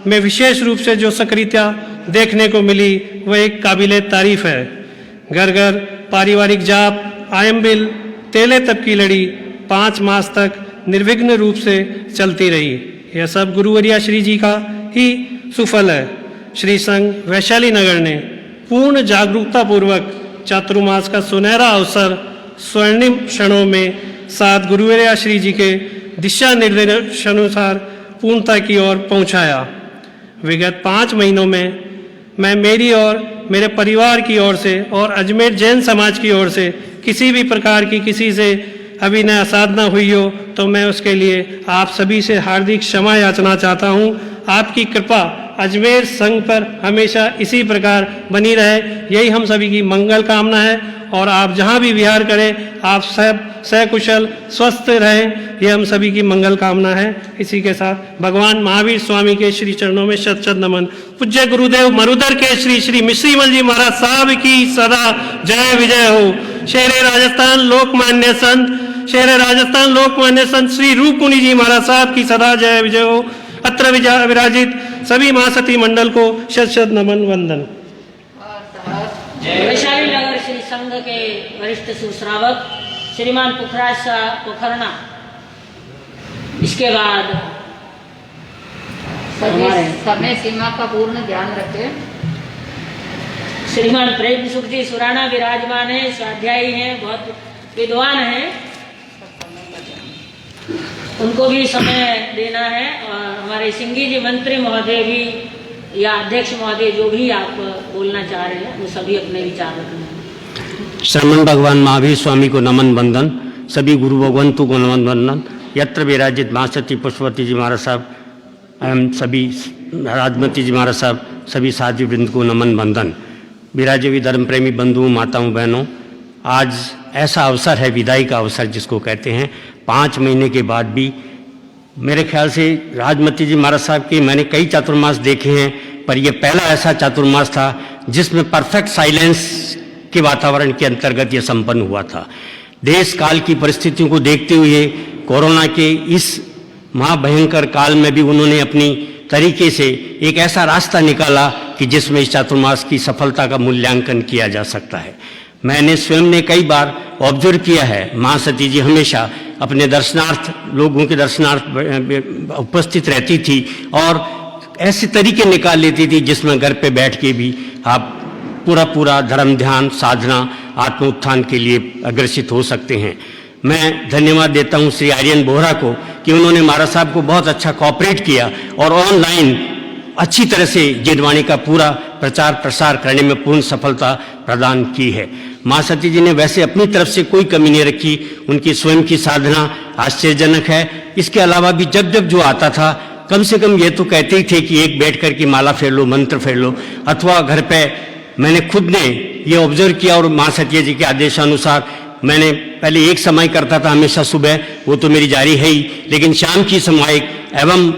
में विशेष रूप से जो सक्रियता देखने को मिली वह एक काबिले तारीफ है। घर घर पारिवारिक जाप आयम्बिल तेले तप की लड़ी 5 मास तक निर्विघ्न रूप से चलती रही। यह सब गुरुवरिया श्री जी का ही सुफल है। श्री संघ वैशाली नगर ने पूर्ण जागरूकता पूर्वक चातुर्मास का सुनहरा अवसर स्वर्णिम क्षणों में साथ गुरुवरिया श्री जी के दिशा निर्देशानुसार पूर्णता की ओर पहुंचाया। विगत 5 महीनों में मैं मेरी और मेरे परिवार की ओर से और अजमेर जैन समाज की ओर से किसी भी प्रकार की किसी से अभिनय असाधना हुई हो तो मैं उसके लिए आप सभी से हार्दिक क्षमा याचना चाहता हूँ। आपकी कृपा अजमेर संघ पर हमेशा इसी प्रकार बनी रहे, यही हम सभी की मंगल कामना है। और आप जहाँ भी विहार करें, आप सब सकुशल स्वस्थ रहें, ये हम सभी की मंगल कामना है। इसी के साथ भगवान महावीर स्वामी के श्री चरणों में शत शत नमन। पूज्य गुरुदेव मरुधर के श्री श्री मिश्रीमल जी महाराज साहब की सदा जय विजय हो। शेरे राजस्थान लोकमान्य संत, शेरे राजस्थान लोकमान्य संत श्री रूप मुनि जी महाराज साहब की सदा जय विजय हो। अत्र विराजित सभी महासती मंडल को शत शत नमन वंदन। वैशाली नगर श्री संघ के वरिष्ठ सुश्रावक श्रीमान पुखराज शाह पोखरना। इसके बाद समय सीमा का पूर्ण ध्यान रखें। श्रीमान प्रेम सुख जी सुराना विराजमान है, स्वाध्यायी हैं, बहुत विद्वान हैं, उनको भी समय देना है। और हमारे सिंगी जी मंत्री महोदय भी या अध्यक्ष महोदय जो भी आप बोलना चाह रहे हैं वो सभी अपने विचार रखना। श्रमण भगवान महावीर स्वामी को नमन वंदन। सभी गुरु भगवंतों को नमन वंदन। यत्र विराजित महासती पुष्पवती जी महाराज साहब एवं सभी राजमती जी महाराज साहब, सभी साध्वी वृंद को नमन वंदन। विराजे हुए धर्म प्रेमी बंधुओं, माताओं, बहनों, आज ऐसा अवसर है, विदाई का अवसर जिसको कहते हैं। 5 महीने के बाद भी मेरे ख्याल से राजमती जी महाराज साहब के मैंने कई चातुर्मास देखे हैं, पर यह पहला ऐसा चातुर्मास था जिसमें परफेक्ट साइलेंस के वातावरण के अंतर्गत यह संपन्न हुआ था। देश काल की परिस्थितियों को देखते हुए कोरोना के इस महाभयंकर काल में भी उन्होंने अपनी तरीके से एक ऐसा रास्ता निकाला कि जिसमें इस चातुर्मास की सफलता का मूल्यांकन किया जा सकता है। मैंने स्वयं ने कई बार ऑब्जर्व किया है, माँ सती जी हमेशा अपने दर्शनार्थ, लोगों के दर्शनार्थ उपस्थित रहती थी और ऐसे तरीके निकाल लेती थी जिसमें घर पे बैठ के भी आप पूरा धर्म ध्यान साधना आत्म उत्थान के लिए अग्रसित हो सकते हैं। मैं धन्यवाद देता हूं श्री आर्यन बोहरा को कि उन्होंने महाराज साहब को बहुत अच्छा कोऑपरेट किया और ऑनलाइन अच्छी तरह से जिनवाणी का पूरा प्रचार प्रसार करने में पूर्ण सफलता प्रदान की है। माँ सती जी ने वैसे अपनी तरफ से कोई कमी नहीं रखी, उनकी स्वयं की साधना आश्चर्यजनक है। इसके अलावा भी जब जब जो आता था, कम से कम ये तो कहते ही थे कि एक बैठ कर के माला फेर लो, मंत्र फेर लो, अथवा घर पे मैंने खुद ने ये ऑब्जर्व किया और माँ सती जी के आदेशानुसार मैंने पहले एक समय करता था हमेशा सुबह, वो तो मेरी जारी है ही, लेकिन शाम की सामूहिक एवं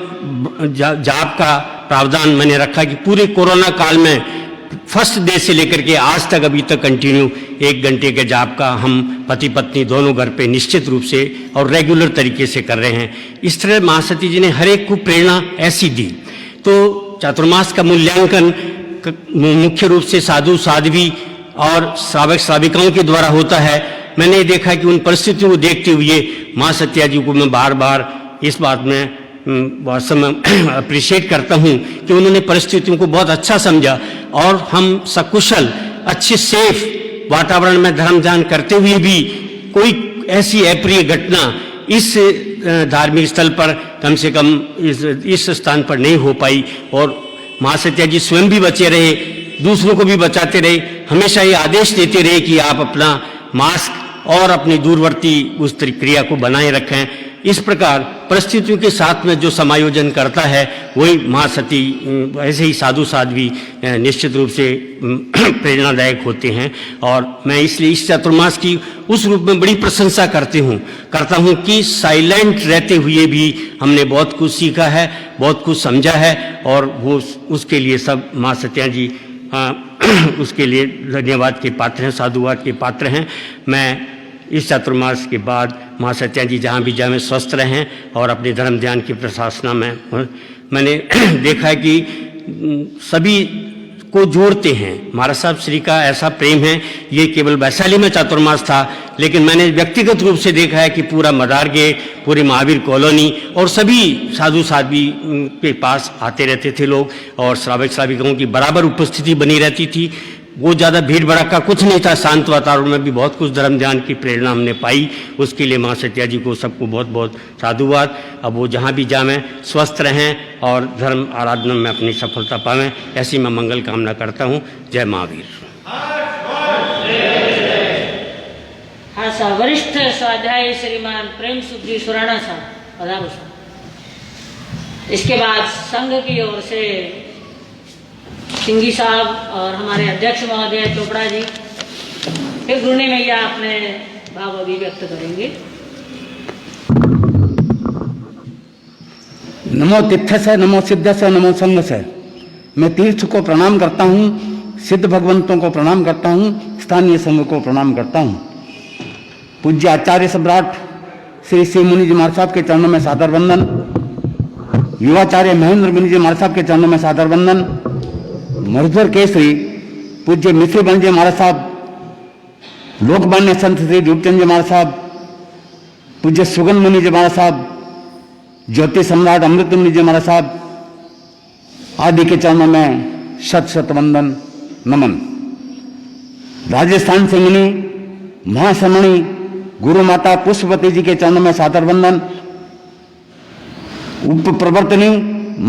जाप का प्रावधान मैंने रखा कि पूरे कोरोना काल में फर्स्ट डे से लेकर के आज तक अभी तक कंटिन्यू 1 घंटे के जाप का हम पति पत्नी दोनों घर पे निश्चित रूप से और रेगुलर तरीके से कर रहे हैं। इस तरह माँ सती जी ने हर एक को प्रेरणा ऐसी दी। तो चातुर्मास का मूल्यांकन मुख्य रूप से साधु साध्वी और श्रावक श्राविकाओं के द्वारा होता है। मैंने देखा कि उन परिस्थितियों को देखते हुए माँ सत्या जी को मैं बार बार इस बात में वास्तव में अप्रिशिएट करता हूँ कि उन्होंने परिस्थितियों को बहुत अच्छा समझा और हम सकुशल अच्छे सेफ वातावरण में धर्म ध्यान करते हुए भी कोई ऐसी अप्रिय घटना इस धार्मिक स्थल पर कम से कम इस स्थान पर नहीं हो पाई। और माँ सत्या जी स्वयं भी बचे रहे, दूसरों को भी बचाते रहे, हमेशा ये आदेश देते रहे कि आप अपना मास्क और अपनी दूरवर्ती उस क्रिया को बनाए रखें। इस प्रकार परिस्थितियों के साथ में जो समायोजन करता है वही माँ सती, ऐसे ही साधु साध्वी निश्चित रूप से प्रेरणादायक होते हैं। और मैं इसलिए इस चातुर्मास की उस रूप में बड़ी प्रशंसा करता हूँ कि साइलेंट रहते हुए भी हमने बहुत कुछ सीखा है, बहुत कुछ समझा है और वो उसके लिए सब माँ सत्या जी उसके लिए धन्यवाद के पात्र हैं, साधुवाद के पात्र हैं। मैं इस चातुर्मास के बाद माँ सत्या जी जहाँ भी जाएं स्वस्थ रहें और अपने धर्म ध्यान की प्रशासना में मैंने देखा है कि सभी को जोड़ते हैं। महाराज साहब श्री का ऐसा प्रेम है, ये केवल वैशाली में चातुर्मास था, लेकिन मैंने व्यक्तिगत रूप से देखा है कि पूरा मदार गेट, पूरे महावीर कॉलोनी और सभी साधु साध्वी के पास आते रहते थे लोग और श्रावक श्राविकाओं की बराबर उपस्थिति बनी रहती थी। वो ज़्यादा भीड़ भड़का कुछ नहीं था, शांत वातावरण में भी बहुत कुछ धर्म ध्यान की प्रेरणा हमने पाई। उसके लिए माँ सत्या जी को सबको बहुत बहुत साधुवाद। अब वो जहाँ भी जाएं स्वस्थ रहें और धर्म आराधना में अपनी सफलता पावें, ऐसी मैं मंगल कामना करता हूँ। जय महावीर। हाँ साहब, वरिष्ठ स्वाध्यायी श्रीमान प्रेम सुख जी सुराणा साहब, पधारो साहब। इसके बाद संघ की ओर से सिंघी साहब और हमारे अध्यक्ष महोदय चोपड़ा जी, फिर गुरनी मैया अपने भाव अभिव्यक्त करेंगे। नमो तीर्थ से, नमो सिद्ध से, नमो संग से। मैं तीर्थ को प्रणाम करता हूँ, सिद्ध भगवंतों को प्रणाम करता हूँ, स्थानीय संघ को प्रणाम करता हूँ। पूज्य आचार्य सम्राट श्री श्री मुनि जी महाराज साहब के चरणों में सादर वंदन। युवाचार्य महेंद्र मुनि जी महाराज साहब के चरणों में सादर वंदन। मरुधर केसरी पूज्य मिश्री बन जी महाराज साहब, लोकमान्य संत श्री रूपचंद जी महाराज साहब, पूज्य सुगन मुनि जी महाराज साहब, ज्योति सम्राट अमृत मुनि जी महाराज साहब आदि के चरणों में शत शत वंदन नमन। राजस्थान से मुनि महासमणी गुरु माता पुष्पवती जी के चरणों में सादर वंदन। उप प्रवर्तनी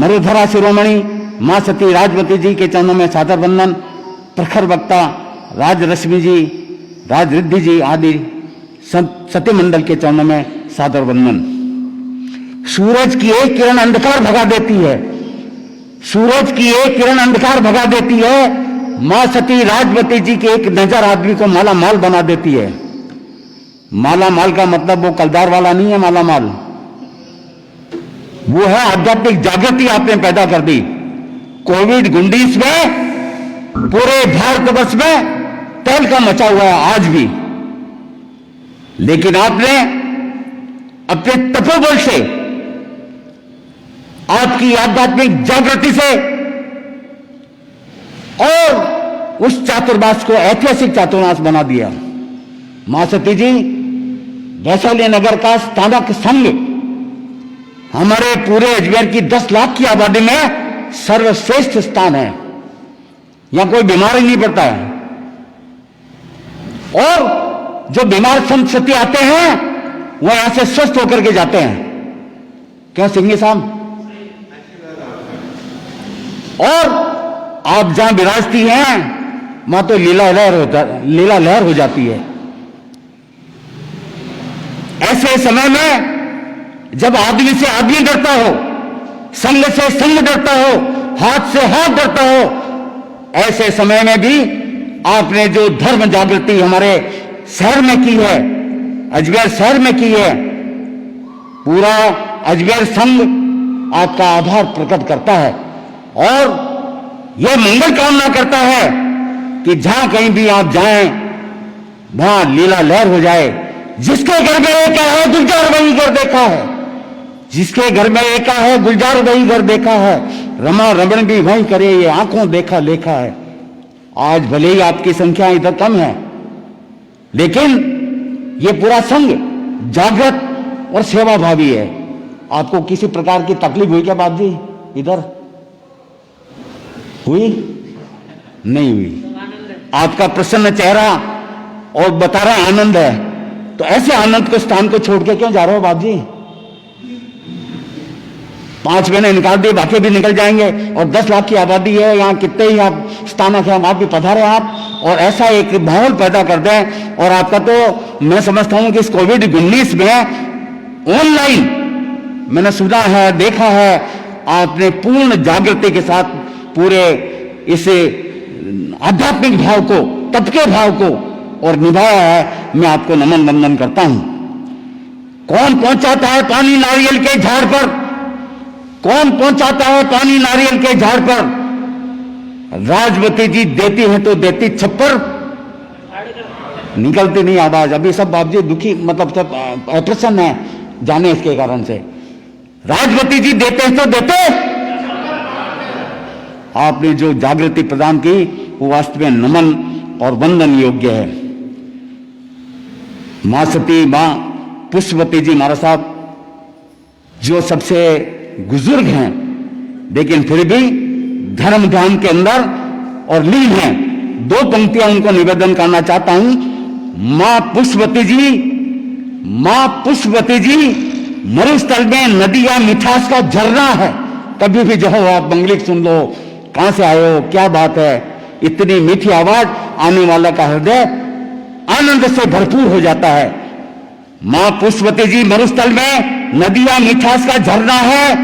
मरुधरा शिरोमणि मां सती राजवती जी के चरणों में सादर वंदन। प्रखर वक्ता राजरश्मि जी, राजरिद्धि जी आदि सती मंडल के चरणों में सादर वंदन। सूरज की एक किरण अंधकार भगा देती है, सूरज की एक किरण अंधकार भगा देती है। मां सती राजवती जी की एक नजर आदमी को माला माल बना देती है। माला माल का मतलब वो कलदार वाला नहीं है, माला माल वो है आध्यात्मिक जागृति आपने पैदा कर दी। कोविड-19 में पूरे भारतवर्ष में तहलका मचा हुआ है आज भी, लेकिन आपने अपने तपोबल से, आपकी आध्यात्मिक जागृति से और उस चातुर्मास को ऐतिहासिक चातुर्मास बना दिया। मां सती जी वैशाली नगर का स्थानक संघ हमारे पूरे अजमेर की 10 लाख की आबादी में सर्वश्रेष्ठ स्थान है। यहां कोई बीमार ही नहीं पड़ता है, और जो बीमार संत सती आते हैं वो यहां से स्वस्थ होकर के जाते हैं। क्यों सिंघी साहब? और आप जहां विराजती हैं वहां तो लीला लहर हो जाती है। ऐसे समय में जब आदमी से आदमी डरता हो, संग से संग डरता हो, हाथ से हाथ डरता हो, ऐसे समय में भी आपने जो धर्म जागृति हमारे शहर में की है, अजमेर शहर में की है, पूरा अजमेर संघ आपका आभार प्रकट करता है और यह मंगल कामना करता है कि जहां कहीं भी आप जाएं वहां लीला लहर हो जाए। जिसके घर में एक है गुलजार वही घर देखा है, जिसके घर में एक है गुलजार वही घर देखा है, रमा रमण भी वही करे ये आंखों देखा लेखा है। आज भले ही आपकी संख्या इधर कम है, लेकिन ये पूरा संघ जागृत और सेवाभावी है। आपको किसी प्रकार की तकलीफ हुई क्या बाप जी? इधर हुई? नहीं हुई। आपका प्रसन्न चेहरा और बता रहा आनंद है, तो ऐसे आनंद को स्थान को छोड़ के क्यों जा रहे हो बाप जी? 5 महीने निकाल दिए, बाकी भी निकल जाएंगे, और 10 लाख की आबादी है यहाँ, कितने ही आप स्थानक है वहां भी पधारे आप, और ऐसा एक माहौल पैदा कर दें। और आपका तो मैं समझता हूं कि इस कोविड-19 में ऑनलाइन मैंने सुना है, देखा है, आपने पूर्ण जागृति के साथ पूरे इस आध्यात्मिक भाव को, तप के भाव को और निभाया है। मैं आपको नमन वंदन करता हूं। कौन पहुंचाता है पानी नारियल के झाड़ पर? कौन पहुंचाता है पानी नारियल के झाड़ पर? राजवती जी देती है तो देती छप्पर, निकलती नहीं आवाज। अभी सब बाप जी दुखी, मतलब सब अप्रसन्न है, जाने इसके कारण से। राजवती जी देते हैं तो देते, आपने जो जागृति प्रदान की वो वास्तव में नमन और वंदन योग्य है। मां सती, मां पुष्पवती जी महाराज साहब जो सबसे बुजुर्ग हैं, लेकिन फिर भी धर्म ध्यान के अंदर और लीन हैं। 2 पंक्तियां उनको निवेदन करना चाहता हूं। मां पुष्पवती जी मरुस्थल में नदी या मिठास का झरना है। कभी भी जो आप मंगलिक सुन लो, कहां से आए हो, क्या बात है, इतनी मीठी आवाज, आने वाला का हृदय आनंद से भरपूर हो जाता है। मां पुष्पवती जी मरुस्थल में नदी या मिठास का झरना है।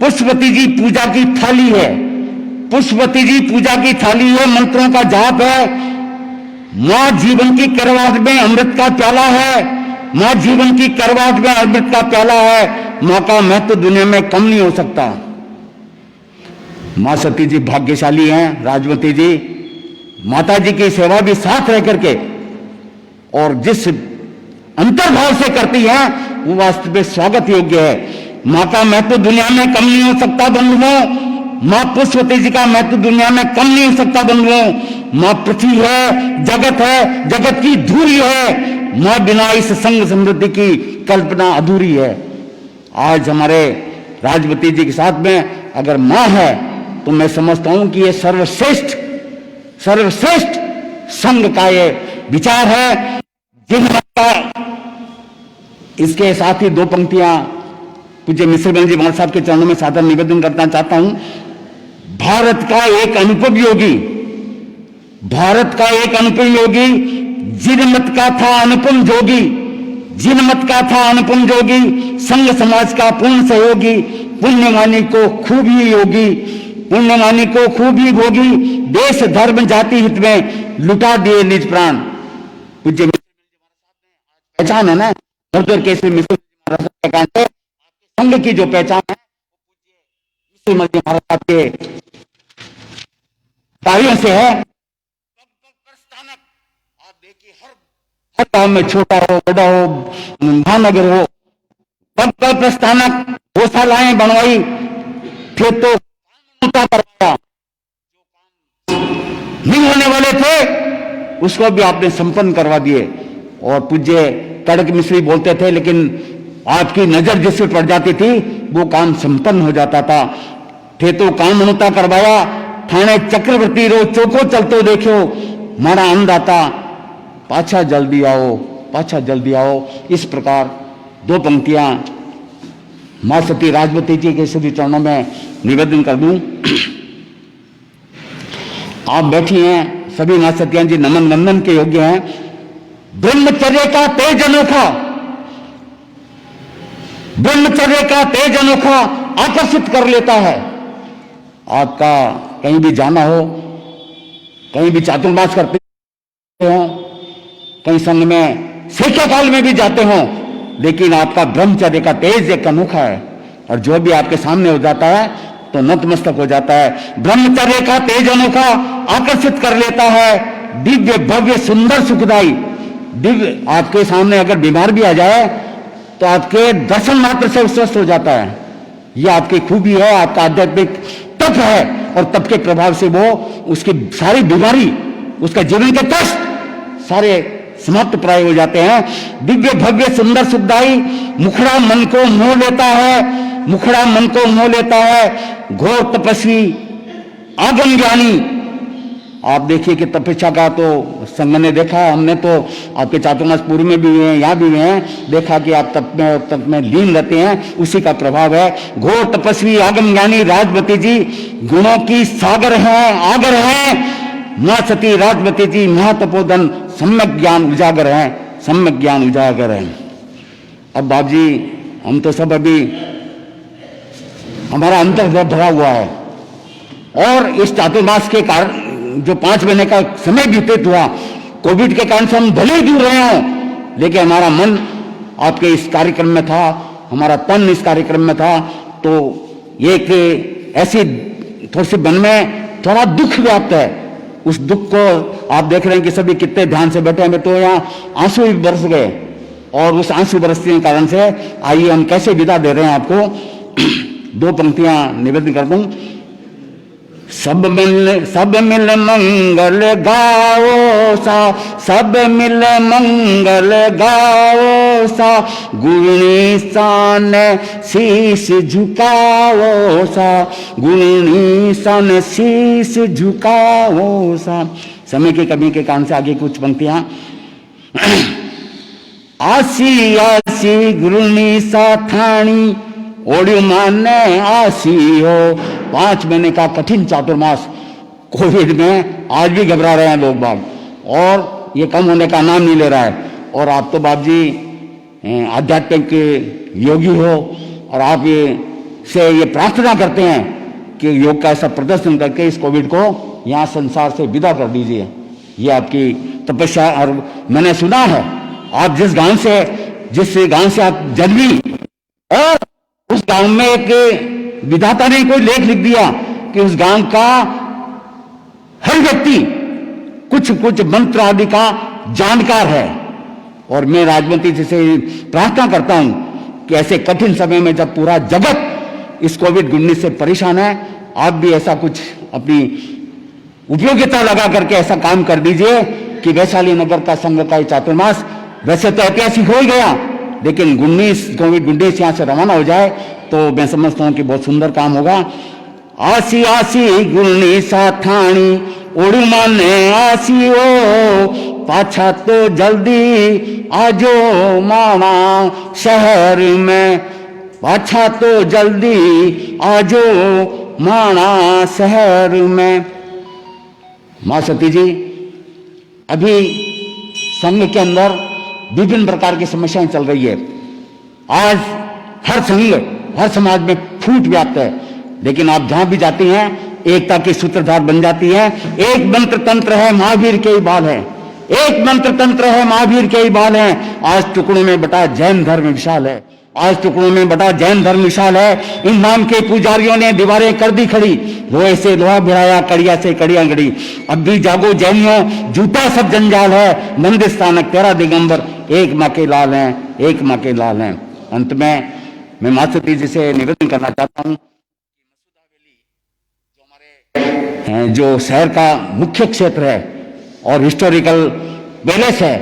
पुष्पवती जी पूजा की थाली है, पुष्पवती जी पूजा की थाली है, मंत्रों का जाप है। मां जीवन की करवाट में अमृत का प्याला है, मां जीवन की करवाट में अमृत का प्याला है। मां का महत्व दुनिया में कम नहीं हो सकता। मां सती जी भाग्यशाली हैं, राजवती जी माता जी की सेवा भी साथ रह करके और जिस अंतर्भाव से करती हैं वो वास्तव में स्वागत योग्य है। मां का महत्व दुनिया में कम नहीं हो सकता बंधुओं। मां पुष्पवती जी का महत्व दुनिया में कम नहीं हो सकता बंधुओं। मां पृथ्वी है, जगत है, जगत की धूरी है। मां बिना इस संग समृद्धि की कल्पना अधूरी है। आज हमारे राजवती जी के साथ में अगर मां है तो मैं समझता हूं कि ये सर्वश्रेष्ठ संघ का ये विचार है। जिनका इसके साथ ही दो पंक्तियां पूज्य मिश्रमल जी महाराज साहब के चरणों में सादर निवेदन करना चाहता हूं। भारत का एक अनुपम योगी, भारत का एक अनुपम योगी, जिनमत का था अनुपम जोगी, जिनमत का था अनुपम जोगी, संघ समाज का पूर्ण सहयोगी, पुण्यमानी को खूब ही योगी, पुण्यमानी को खूब ही भोगी, देश धर्म जाति हित में लुटा दिए निज प्राण। पूज्य पहचान है ना मरुधर केसरी मिश्र महाराज संघ की जो पहचान है मिश्र जी महाराज साहब के कार्यों से है। आप देखिए हर गांव में छोटा हो बड़ा हो महानगर हो, पग पग प्रस्थानक गौशालाएं बनवाई, फिर तो करवाया, नहीं होने वाले थे उसको भी आपने संपन्न करवा दिए। और पूज्य कड़क मिश्री बोलते थे लेकिन आपकी नजर जिस पे पड़ जाती थी वो काम संपन्न हो जाता था। थे तो काम होता करवाया, थाने चक्रवर्ती रो चौको चलतो देखो, मारा अन्नदाता पाछा जल्दी आओ, पाछा जल्दी आओ। इस प्रकार दो पंक्तियां मां सती राजवती जी के सभी चरणों में निवेदन कर दूं। आप बैठी हैं, सभी मां सतियां जी नमन वंदन के योग्य हैं। ब्रह्मचर्य का तेज अनोखा, ब्रह्मचर्य का तेज अनोखा आकर्षित कर लेता है। आपका कहीं भी जाना हो, कहीं भी चातुर्मास करते हो, कहीं संघ में सेक्या काल में भी जाते हो, लेकिन आपका ब्रह्मचर्य का तेज एक अनोखा है और जो भी आपके सामने हो जाता है तो नतमस्तक हो जाता है। ब्रह्मचर्य का तेज अनोखा आकर्षित कर लेता है, दिव्य भव्य सुंदर सुखदाई। दिव्य आपके सामने अगर बीमार भी आ जाए तो आपके दर्शन मात्र से स्वस्थ हो जाता है। यह आपकी खूबी है, आपका आध्यात्मिक तप है और तप के प्रभाव से वो उसकी सारी बीमारी, उसका जीवन के कष्ट सारे समाप्त प्राय हो जाते हैं। दिव्य भव्य सुंदर सुखदाई, मुखड़ा मन को मोह लेता है, मुखड़ा मन को मोह लेता है। घोर तपस्वी आगम ज्ञानी, आप देखिए कि तपस्या का तो संघ ने देखा, हमने तो आपके चातुर्मास पूर्व में भी हुए हैं, यहाँ भी हुए हैं, देखा कि आप तप में लीन रहते हैं, उसी का प्रभाव है। घोर तपस्वी आगम ज्ञानी राजवती जी गुणों की सागर हैं, आगर हैं। मां सती राजवती जी महातपोधन सम्यक ज्ञान उजागर हैं, सम्यक ज्ञान उजागर हैं। अब बाप जी हम तो सब अभी हमारा अंतर भरा हुआ है और इस चातुर्मास के कारण जो 5 महीने का समय व्यतीत हुआ, कोविड के कारण से हम भले ही दूर रहे हों, लेकिन हमारा मन आपके इस कार्यक्रम में था, हमारा तन इस कार्यक्रम में था। तो एक ऐसी थोड़ी सी मन में थोड़ा दुख व्याप्त है। उस दुख को आप देख रहे हैं कि सभी कितने ध्यान से बैठे हैं, तो यहाँ आंसू भी बरस गए और उस आंसू बरसने के कारण से आइए हम कैसे विदा दे रहे हैं आपको। दो पंक्तियां निवेदन कर दूं। सब मिल मंगल गाओ सा, सब मिल मंगल गाओ सा, गुणी सान शीश झुकाओ सा, गुणी सान शीश झुकाओ सा। समय की कमी के कारण से आगे कुछ पंक्तियां। आसी आसी गुरुनी सा थानी, ओडियो माने आसी हो। 5 महीने का कठिन चातुर्मास कोविड में आज भी घबरा रहे हैं लोग बाग, और ये कम होने का नाम नहीं ले रहा है। और आप तो बाप जी आध्यात्मिक योगी हो और आप ये प्रार्थना करते हैं कि योग का ऐसा प्रदर्शन करके इस कोविड को यहाँ संसार से विदा कर दीजिए। ये आपकी तपस्या। और मैंने सुना है आप जिस गांव से आप जन्मी, और उस गांव में एक विधाता ने कोई लेख लिख दिया कि उस गांव का हर व्यक्ति कुछ कुछ मंत्र आदि का जानकार है। और मैं राजमती जी से प्रार्थना करता हूं कि ऐसे कठिन समय में जब पूरा जगत इस कोविड-19 से परेशान है, आप भी ऐसा कुछ अपनी उपयोगिता लगा करके ऐसा काम कर दीजिए कि वैशाली नगर का संघ का चातुर्मास वैसे तो ऐतिहासिक हो ही गया, लेकिन कोविड-19 यहाँ से रवाना हो जाए तो मैं समझता हूँ कि बहुत सुंदर काम होगा। आसी आसी गुलनी साथाणी ओड़ी माने आसी ओ, पाछा तो जल्दी आजो माना शहर में, पाछा तो जल्दी आजो माना शहर में। माँ सती जी, अभी संघ के अंदर विभिन्न प्रकार की समस्याएं चल रही है। आज हर संघ, हर समाज में फूट व्याप्त है, लेकिन आप जहां भी जाती हैं एकता की सूत्रधार बन जाती है। एक मंत्र तंत्र है, महावीर के ही बाल है। एक मंत्र तंत्र है, महावीर के ही बाल है। आज टुकड़ों में बटा जैन धर्म विशाल है। आज टुकड़ों में बटा जैन धर्म विशाल है। इन नाम के पुजारियों ने दीवारें कर दी खड़ी, लोहे से लोहा भिड़ाया, कड़िया से कड़ियां गढ़ी। अब भी जागो जैनियों, जूता सब जंजाल है, मंदिर स्थानक तेरा दिगंबर, एक माँ के लाल हैं, एक माँ के लाल हैं। अंत में मैं माँ सती जी से निवेदन करना चाहता हूँ, जो शहर का मुख्य क्षेत्र है और हिस्टोरिकल पैलेस है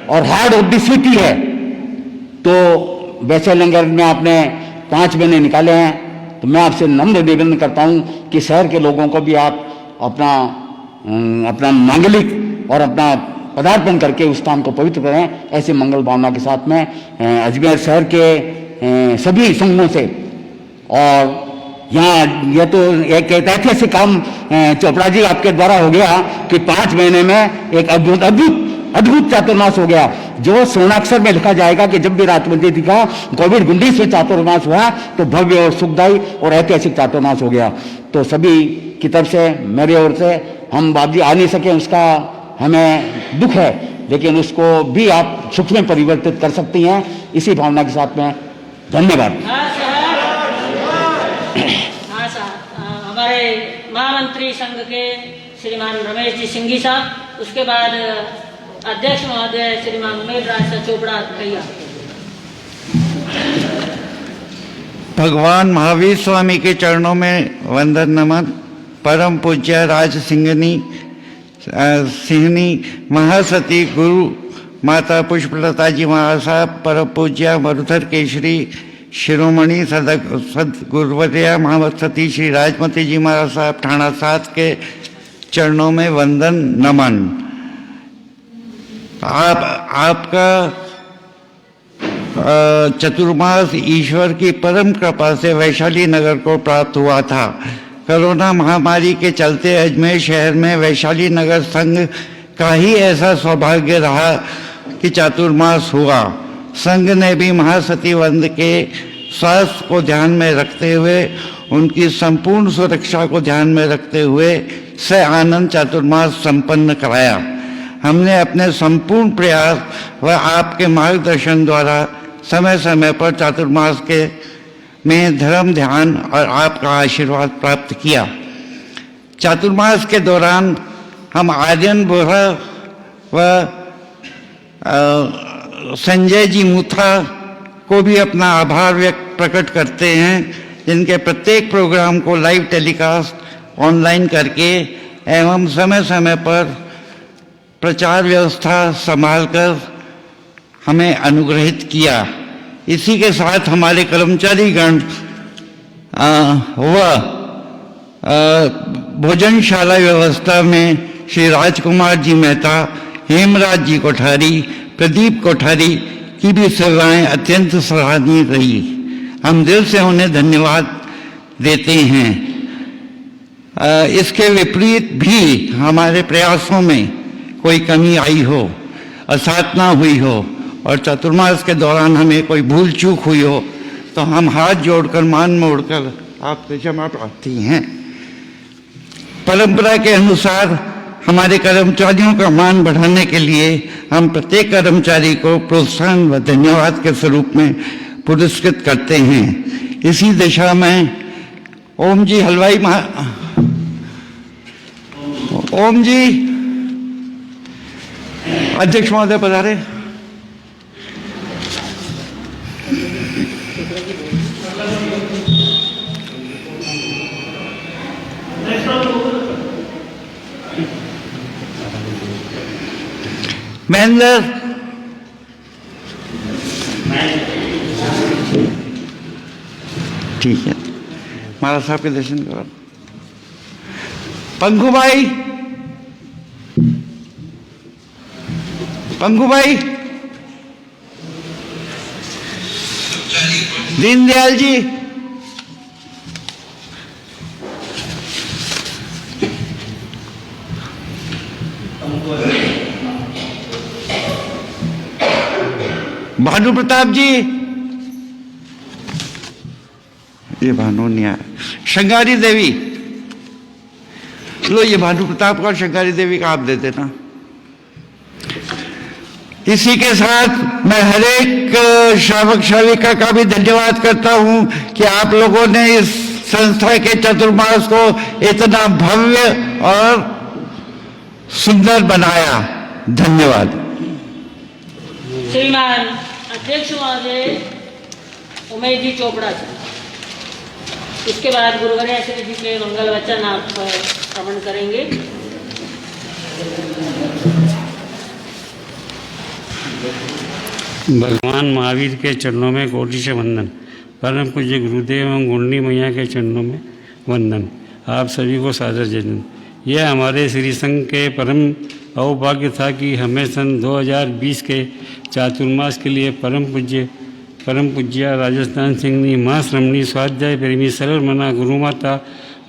और हार्ट ऑफ द सिटी है, तो वैशाली नगर में आपने 5 महीने निकाले हैं, तो मैं आपसे नम्र निवेदन करता हूँ कि शहर के लोगों को भी आप अपना मांगलिक और अपना पदार्पण करके उस स्थान को पवित्र करें। ऐसे मंगल भावना के साथ में अजमेर शहर के सभी संघों से, और यहाँ यह तो एक ऐतिहासिक काम चोपड़ा जी आपके द्वारा हो गया कि 5 महीने में एक अद्भुत चातुर्मास हो गया, जो स्वर्णाक्षर में लिखा जाएगा कि जब भी राजमती जी का कोविड-19 से चातुर्मास हुआ तो भव्य और सुखदायी और ऐतिहासिक चातुर्मास हो गया। तो सभी की तरफ से, मेरी ओर से, हम बाप जी आ नहीं सके उसका हमें दुख है, लेकिन उसको भी आप सुख में परिवर्तित कर सकती हैं। इसी भावना के साथ में धन्यवाद। हाँ साहब, हमारे महामंत्री संघ के श्रीमान रमेश जी सिंघी साहब, उसके बाद अध्यक्ष महोदय श्रीमान उमेश राज चोपड़ा भैया। भगवान महावीर स्वामी के चरणों में वंदन नमन। परम पूज्य राज सिंहनी महासती गुरु माता पुष्पलता जी महाराज साहब, परम पूज्य मरुधर केशरी शिरोमणि सदगुरुवर्य महासती श्री राजमती जी महाराज साहब ठाणा 7 के चरणों में वंदन नमन। आपका चतुर्मास ईश्वर की परम कृपा से वैशाली नगर को प्राप्त हुआ था। कोरोना महामारी के चलते अजमेर शहर में वैशाली नगर संघ का ही ऐसा सौभाग्य रहा कि चातुर्मास हुआ। संघ ने भी महासती वंद के स्वास्थ्य को ध्यान में रखते हुए, उनकी संपूर्ण सुरक्षा को ध्यान में रखते हुए से आनंद चातुर्मास संपन्न कराया। हमने अपने संपूर्ण प्रयास व आपके मार्गदर्शन द्वारा समय समय पर चातुर्मास के में धर्म ध्यान और आपका आशीर्वाद प्राप्त किया। चातुर्मास के दौरान हम आर्यन बोरा व संजय जी मुथा को भी अपना आभार प्रकट करते हैं, जिनके प्रत्येक प्रोग्राम को लाइव टेलीकास्ट ऑनलाइन करके एवं समय समय पर प्रचार व्यवस्था संभालकर हमें अनुग्रहित किया। इसी के साथ हमारे कर्मचारीगण व भोजनशाला व्यवस्था में श्री राजकुमार जी मेहता, हेमराज जी कोठारी, प्रदीप कोठारी की भी सेवाएं अत्यंत सराहनीय रही। हम दिल से उन्हें धन्यवाद देते हैं। इसके विपरीत भी हमारे प्रयासों में कोई कमी आई हो, असाधना हुई हो और चातुर्मास के दौरान हमें कोई भूल चूक हुई हो, तो हम हाथ जोड़कर मान मोड़कर आपसे क्षमा प्रार्थी हैं। परंपरा के अनुसार हमारे कर्मचारियों का मान बढ़ाने के लिए हम प्रत्येक कर्मचारी को प्रोत्साहन व धन्यवाद के स्वरूप में पुरस्कृत करते हैं। इसी दिशा में ओम जी ओम जी अध्यक्ष महोदय पधारे। महेंद्र ठीक है, महाराज साहब के दर्शन करो। पंकु भाई, पंकु भाई, दीनदयाल जी, भानु प्रताप जी, ये भानु नहीं आया, शंगारी देवी, लो ये भानु प्रताप का, शंगारी देवी का आप दे देना। इसी के साथ मैं हर एक श्रावक श्राविका का भी धन्यवाद करता हूं कि आप लोगों ने इस संस्था के चतुर्मास को इतना भव्य और सुंदर बनाया। धन्यवाद। श्रीमान अध्यक्ष महोदय उमेश जी चोपड़ा जी, इसके बाद गुरुवर्य श्री जी के मंगल वचन आप श्रवण करेंगे। भगवान महावीर के चरणों में कोटि से वंदन। परम पूज्य गुरुदेव एवं गुंडी मैया के चरणों में वंदन। आप सभी को सादर जयन। यह हमारे श्री संघ के परम अवभाग्य था कि हमें सन 2020 के चातुर्मास के लिए परम पूज्य राजस्थान सिंह माँ श्रमणी स्वाध्याय प्रेमी सरल मना गुरु माता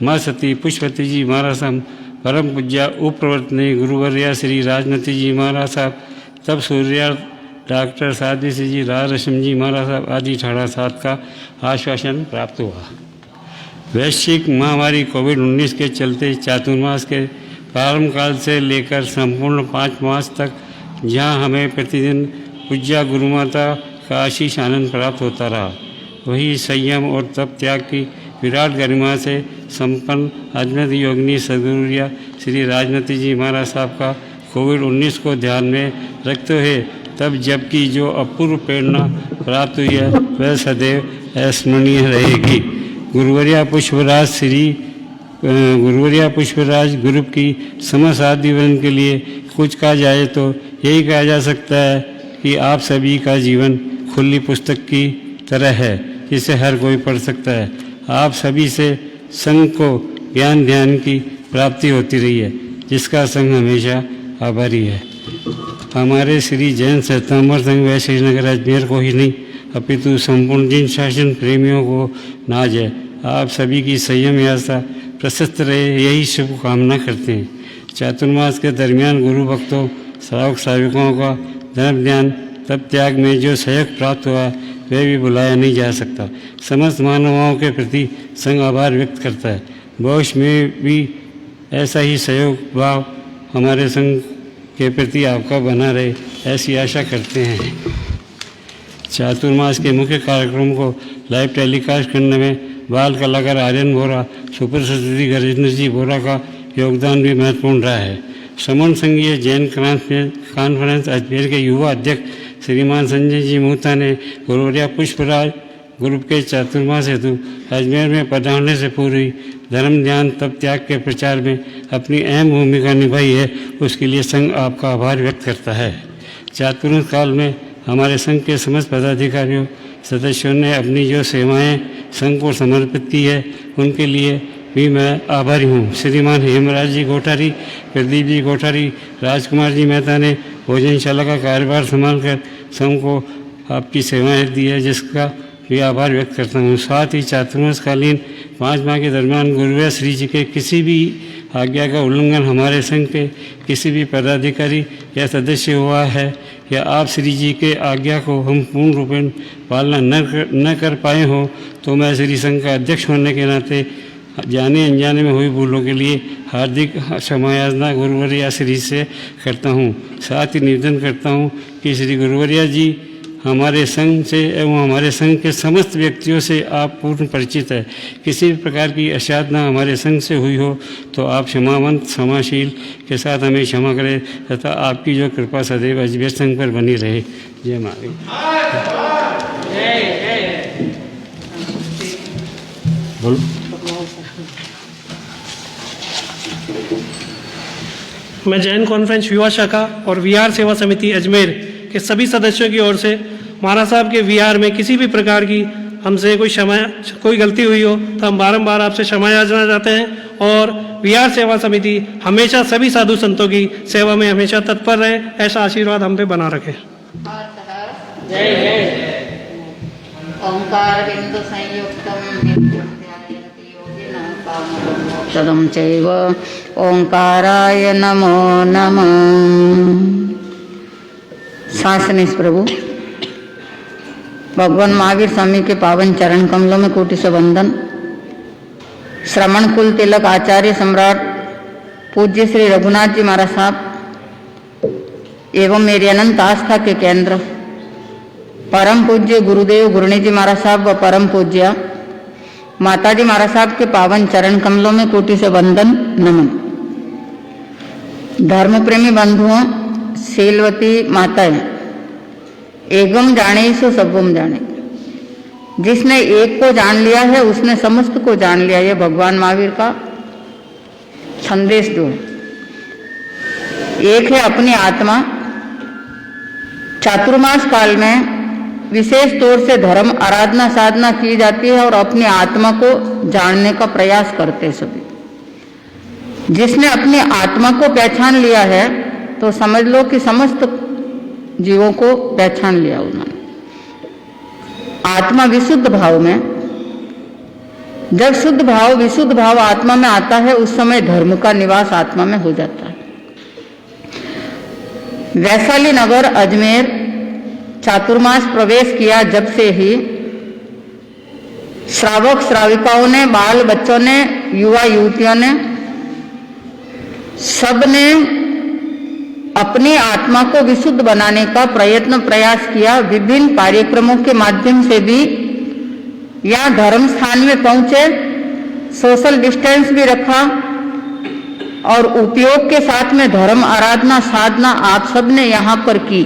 माँ सती पुष्पवती जी महाराज साहब, परम पूज्य उपप्रवर्तनी गुरुवर्या श्री राजनती जी महाराज साहब, तब सूर्या डॉक्टर साध्वी जी राजरश्मि जी महाराज साहब आदि ठाड़ा साथ का आश्वासन प्राप्त हुआ। वैश्विक महामारी कोविड-19 के चलते चातुर्मास के प्रारंभ काल से लेकर संपूर्ण 5 मास तक जहां हमें प्रतिदिन पूज्या गुरुमाता का आशीष आनंद प्राप्त होता रहा, वही संयम और तप त्याग की विराट गरिमा से संपन्न अद्वैत योगिनी सदगुरुवर्या श्री राजनती जी महाराज साहब का कोविड-19 को ध्यान में रखते हुए तब जबकि जो अपूर्व प्रेरणा प्राप्त हुई है वह सदैव स्मरणीय रहेगी। गुरुवर्या पुष्पराज ग्रुप की समस्त आजीवन के लिए कुछ कहा जाए तो यही कहा जा सकता है कि आप सभी का जीवन खुली पुस्तक की तरह है जिसे हर कोई पढ़ सकता है। आप सभी से संघ को ज्ञान ध्यान की प्राप्ति होती रही है, जिसका संघ हमेशा आभारी है। हमारे श्री जैन सत्तामर संघ व श्रीनगर अजमेर को ही नहीं अपितु संपूर्ण जिन शासन प्रेमियों को नाज है। आप सभी की संयम यात्रा प्रशस्त रहे, यही शुभ कामना करते हैं। चातुर्मास के दरमियान गुरु भक्तों श्रावक श्राविकों का धर्म ज्ञान तप त्याग में जो सहयोग प्राप्त हुआ वह भी बुलाया नहीं जा सकता। समस्त मानवों के प्रति संघ आभार व्यक्त करता है। भविष्य में भी ऐसा ही सहयोग भाव हमारे संघ के प्रति आपका बना रहे, ऐसी आशा करते हैं। चातुर्मास के मुख्य कार्यक्रम को लाइव टेलीकास्ट करने में बाल कलाकार आर्यन बोरा, सुप्रसिद्धि गजेंद्र जी बोरा का योगदान भी महत्वपूर्ण रहा है। समन संघीय जैन कॉन्फ्रेंस अजमेर के युवा अध्यक्ष श्रीमान संजय जी मोहता ने गुरुवर्या पुष्पराज ग्रुप के चातुर्मास हेतु अजमेर में पधारने से पूर्व धर्म ध्यान तप त्याग के प्रचार में अपनी अहम भूमिका निभाई है, उसके लिए संघ आपका आभार व्यक्त करता है। चातुर्मास काल में हमारे संघ के समस्त पदाधिकारियों सदस्यों ने अपनी जो सेवाएं संघ को समर्पित की है उनके लिए भी मैं आभारी हूँ। श्रीमान हेमराज जी कोठारी, प्रदीप जी कोठारी, राजकुमार जी मेहता ने भोजनशाला का कार्यभार संभालकर संघ को आपकी सेवाएं दी है, जिसका भी आभार व्यक्त करता हूँ। साथ ही चातुर्मास कालीन 5 माह के दरमियान गुरुवर्या श्री जी के किसी भी आज्ञा का उल्लंघन हमारे संघ के किसी भी पदाधिकारी या सदस्य हुआ है या आप श्री जी के आज्ञा को हम पूर्ण रूपेण पालना न कर पाए हो तो मैं श्री संघ का अध्यक्ष होने के नाते जाने अनजाने में हुई भूलों के लिए हार्दिक क्षमायाचना गुरुवरिया श्री से करता हूँ। साथ ही निवेदन करता हूँ कि श्री गुरुवरिया जी हमारे संघ से एवं हमारे संघ के समस्त व्यक्तियों से आप पूर्ण परिचित है। किसी भी प्रकार की असाधना हमारे संघ से हुई हो तो आप क्षमावंत क्षमाशील के साथ हमें क्षमा करें तथा आपकी जो कृपा सदैव अजमेर संघ पर बनी रहे। जय महावीर। बोलो। मैं जैन कॉन्फ्रेंस युवा शाखा और विहार सेवा समिति अजमेर के सभी सदस्यों की ओर से महाराज साहब के विहार में किसी भी प्रकार की हमसे कोई गलती हुई हो तो हम बारंबार आपसे क्षमा याचना चाहते हैं और विहार सेवा समिति हमेशा सभी साधु संतों की सेवा में हमेशा तत्पर रहे, ऐसा आशीर्वाद हम पे बना रखे। जय जय। ओंकार बिंदु संयुक्तम तदम चैव ओंकाराय नमो नमः। शासनिस प्रभु भगवान महावीर स्वामी के पावन चरण कमलों में कोटि से वंदन। श्रवण कुल तिलक आचार्य सम्राट पूज्य श्री रघुनाथ जी महाराज साहब एवं मेरी अनंत आस्था के केंद्र परम पूज्य गुरुदेव गुरुणी जी महाराज साहब व परम पूज्य माता जी महाराज साहब के पावन चरण कमलों में कोटि से वंदन नमन। धर्म प्रेमी बंधुओं, शीलवती माताएं, एगम जाने सो सबम जाने। जिसने एक को जान लिया है उसने समस्त को जान लिया। ये भगवान महावीर का संदेश जो है, एक है अपनी आत्मा। चातुर्मास काल में विशेष तौर से धर्म आराधना साधना की जाती है और अपनी आत्मा को जानने का प्रयास करते सभी। जिसने अपनी आत्मा को पहचान लिया है तो समझ लो कि समस्त जीवों को पहचान लिया उन्होंने। आत्मा विशुद्ध भाव में, जब शुद्ध भाव विशुद्ध भाव आत्मा में आता है उस समय धर्म का निवास आत्मा में हो जाता है। वैशाली नगर अजमेर चातुर्मास प्रवेश किया जब से ही श्रावक श्राविकाओं ने, बाल बच्चों ने, युवा युवतियों ने, सब ने अपनी आत्मा को विशुद्ध बनाने का प्रयत्न प्रयास किया। विभिन्न कार्यक्रमों के माध्यम से भी यहाँ धर्म स्थान में पहुंचे, सोशल डिस्टेंस भी रखा और उपयोग के साथ में धर्म आराधना साधना आप सब ने यहाँ पर की।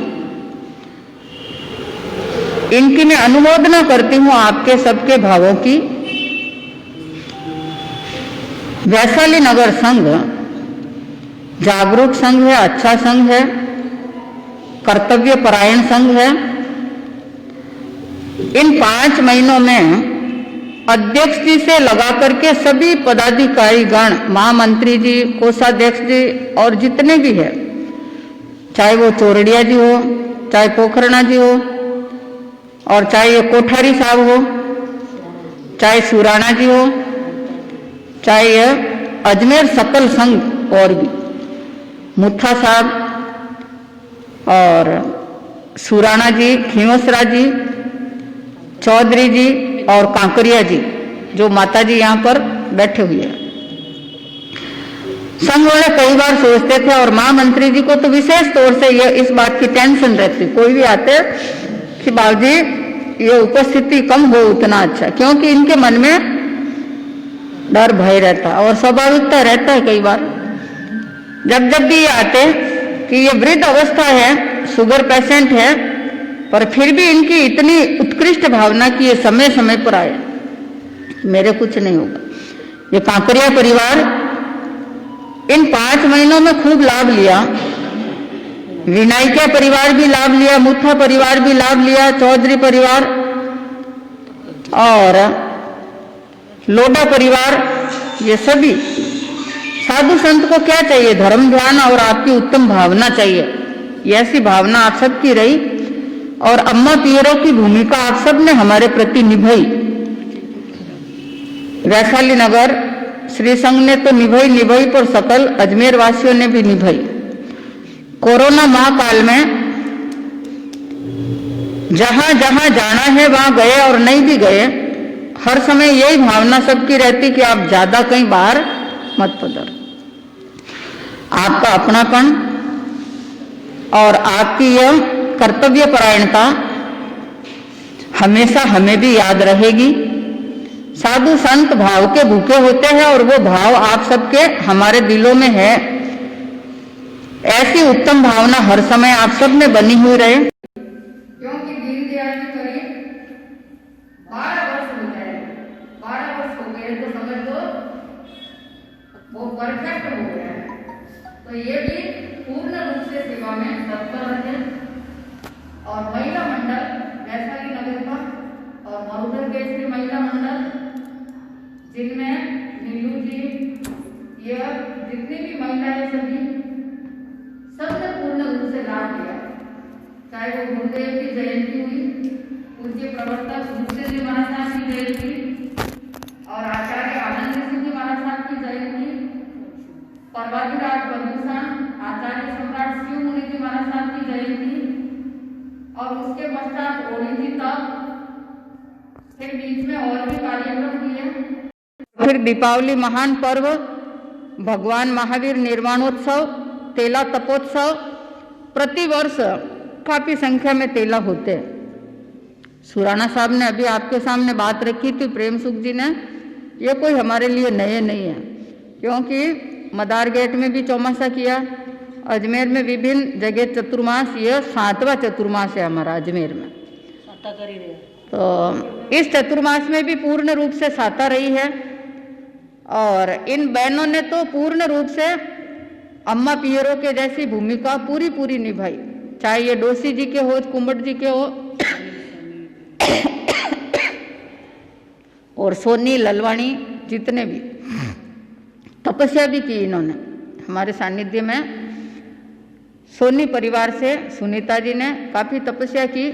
इनकी मैं अनुमोदना करती हूँ आपके सबके भावों की। वैशाली नगर संघ जागरूक संघ है, अच्छा संघ है, कर्तव्य परायण संघ है। इन 5 महीनों में अध्यक्ष जी से लगा करके सभी पदाधिकारी गण, महामंत्री जी, कोषाध्यक्ष जी और जितने भी है, चाहे वो चोरडिया जी हो, चाहे पोखरणा जी हो और चाहे ये कोठारी साहब हो, चाहे सुराणा जी हो, चाहे ये अजमेर सकल संघ और भी मुथा साहब और सुराणा जी, खींवसरा जी, चौधरी जी और कांकरिया जी, जो माता जी यहाँ पर बैठे हुए हैं। संघ वाले कई बार सोचते थे और महामंत्री जी को तो विशेष तौर से ये इस बात की टेंशन रहती, कोई भी आते कि बाबूजी ये उपस्थिति कम हो उतना अच्छा, क्योंकि इनके मन में डर भय रहता और स्वाभाविकता रहता है। कई बार जब भी ये आते कि ये वृद्ध अवस्था है, शुगर पेशेंट है, पर फिर भी इनकी इतनी उत्कृष्ट भावना कि ये समय समय पर आए, मेरे कुछ नहीं होगा। ये कांकरिया परिवार इन 5 महीनों में खूब लाभ लिया। विनायका परिवार भी लाभ लिया, मुथा परिवार भी लाभ लिया, चौधरी परिवार और लोडा परिवार, ये सभी साधु संत को क्या चाहिए? धर्म ध्यान और आपकी उत्तम भावना चाहिए। ऐसी भावना आप सबकी रही और अम्मा पियरों की भूमिका आप सब ने हमारे प्रति निभाई। वैशाली नगर श्री संघ ने तो निभाई पर सकल अजमेर वासियों ने भी निभाई। कोरोना महाकाल में जहां जहां जाना है वहां गए और नहीं भी गए, हर समय यही भावना सबकी रहती कि आप ज्यादा कहीं बाहर मत पधरो। आपका अपनापन और आपकी यह कर्तव्य परायणता हमेशा हमें भी याद रहेगी। साधु संत भाव के भूखे होते हैं और वो भाव आप सबके हमारे दिलों में है। ऐसी उत्तम भावना हर समय आप सब में बनी हुई रहे। क्योंकि दीनदयाल जी करीब 12 वर्ष हो गए, 12 वर्ष हो गए तो समझ लो वो परफेक्ट हो गया है। तो ये भी पूर्ण रूप से सेवा में तत्पर रहे। और महिला मंडल वैशाली नगर का और मरुधर केसरी महिला मंडल, जिनमें नीलू जी, ये जितनी भी महिलाएं सभी सबने पूर्ण रूप से लाभ लिया। चाहे वो गुरुदेव की जयंती हुई, पूज्य प्रवर्तक गुरुदेव जी महाराज साहब की जयंती और आचार्य आनंद सिंह जी महाराज साहब की जयंती, पर्वतिराज बंधुसान आचार्य सम्राट शिव मुनि जी महाराज साहब की जयंती और उसके पश्चात ओली जी तक, फिर बीच में और भी कार्यक्रम किए। फिर दीपावली महान पर्व, भगवान महावीर निर्वाणोत्सव, तेला तपोत्सव, प्रतिवर्ष काफी संख्या में तेला होते हैं। सुराना साहब ने अभी आपके सामने बात रखी थी, प्रेम सुख जी ने, ये कोई हमारे लिए नए नहीं है, क्योंकि मदार गेट में भी चौमासा किया, अजमेर में विभिन्न जगह चतुर्मास, यह 7वां चतुर्मास है हमारा अजमेर में। तो इस चतुर्मास में भी पूर्ण रूप से साता रही है और इन बहनों ने तो पूर्ण रूप से अम्मा पियरों के जैसी भूमिका पूरी निभाई। चाहे ये डोसी जी के हो, कुंभट जी के हो और सोनी ललवाणी, जितने भी तपस्या भी की इन्होंने हमारे सानिध्य में। सोनी परिवार से सुनीता जी ने काफी तपस्या की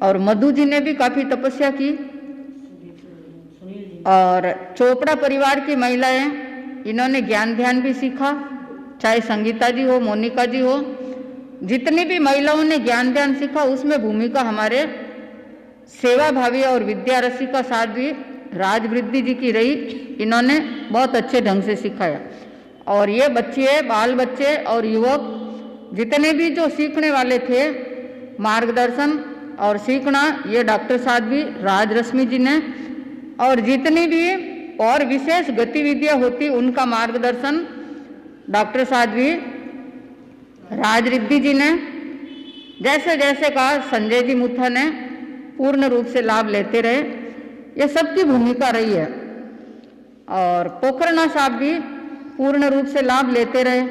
और मधु जी ने भी काफी तपस्या की और चोपड़ा परिवार की महिलाएं, इन्होंने ज्ञान ध्यान भी सीखा। चाहे संगीता जी हो, मोनिका जी हो, जितनी भी महिलाओं ने ज्ञान ध्यान सीखा उसमें भूमिका हमारे सेवा भावी और विद्या रसिका साध्वी राजवृद्धि जी की रही। इन्होंने बहुत अच्छे ढंग से सिखाया और ये बच्चे, बाल बच्चे और युवक जितने भी जो सीखने वाले थे, मार्गदर्शन और सीखना ये डॉक्टर साध्वी राजरश्मि जी ने, और जितनी भी और विशेष गतिविधियां होती उनका मार्गदर्शन डॉक्टर साध्वी राजरिद्धि जी ने, जैसे जैसे कहा संजय जी मुथा ने पूर्ण रूप से लाभ लेते रहे। ये सबकी भूमिका रही है और पोखरना साहब भी पूर्ण रूप से लाभ लेते रहे।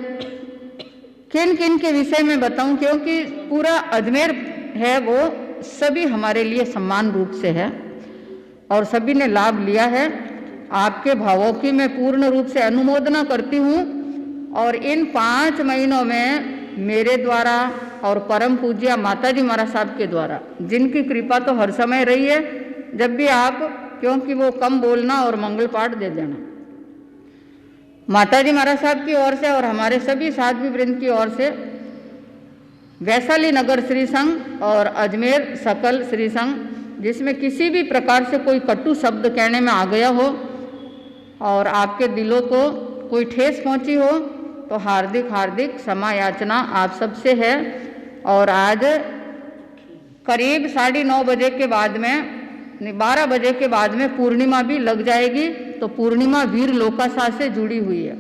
किन किन के विषय में बताऊं, क्योंकि पूरा अजमेर है वो सभी हमारे लिए समान रूप से है और सभी ने लाभ लिया है। आपके भावों की मैं पूर्ण रूप से अनुमोदना करती हूँ और इन 5 महीनों में मेरे द्वारा और परम पूज्य माताजी महाराज साहब के द्वारा, जिनकी कृपा तो हर समय रही है, जब भी आप, क्योंकि वो कम बोलना और मंगल पाठ दे देना, माताजी महाराज साहब की ओर से और हमारे सभी साध्वी वृंद की ओर से वैशाली नगर श्री संघ और अजमेर सकल श्री संघ, जिसमें किसी भी प्रकार से कोई कटु शब्द कहने में आ गया हो और आपके दिलों को कोई ठेस पहुंची हो, तो हार्दिक हार्दिक क्षमा याचना आप सबसे है। और आज करीब 9:30 बजे के बाद में, 12 बजे के बाद में पूर्णिमा भी लग जाएगी। तो पूर्णिमा वीर लोकासा से जुड़ी हुई है।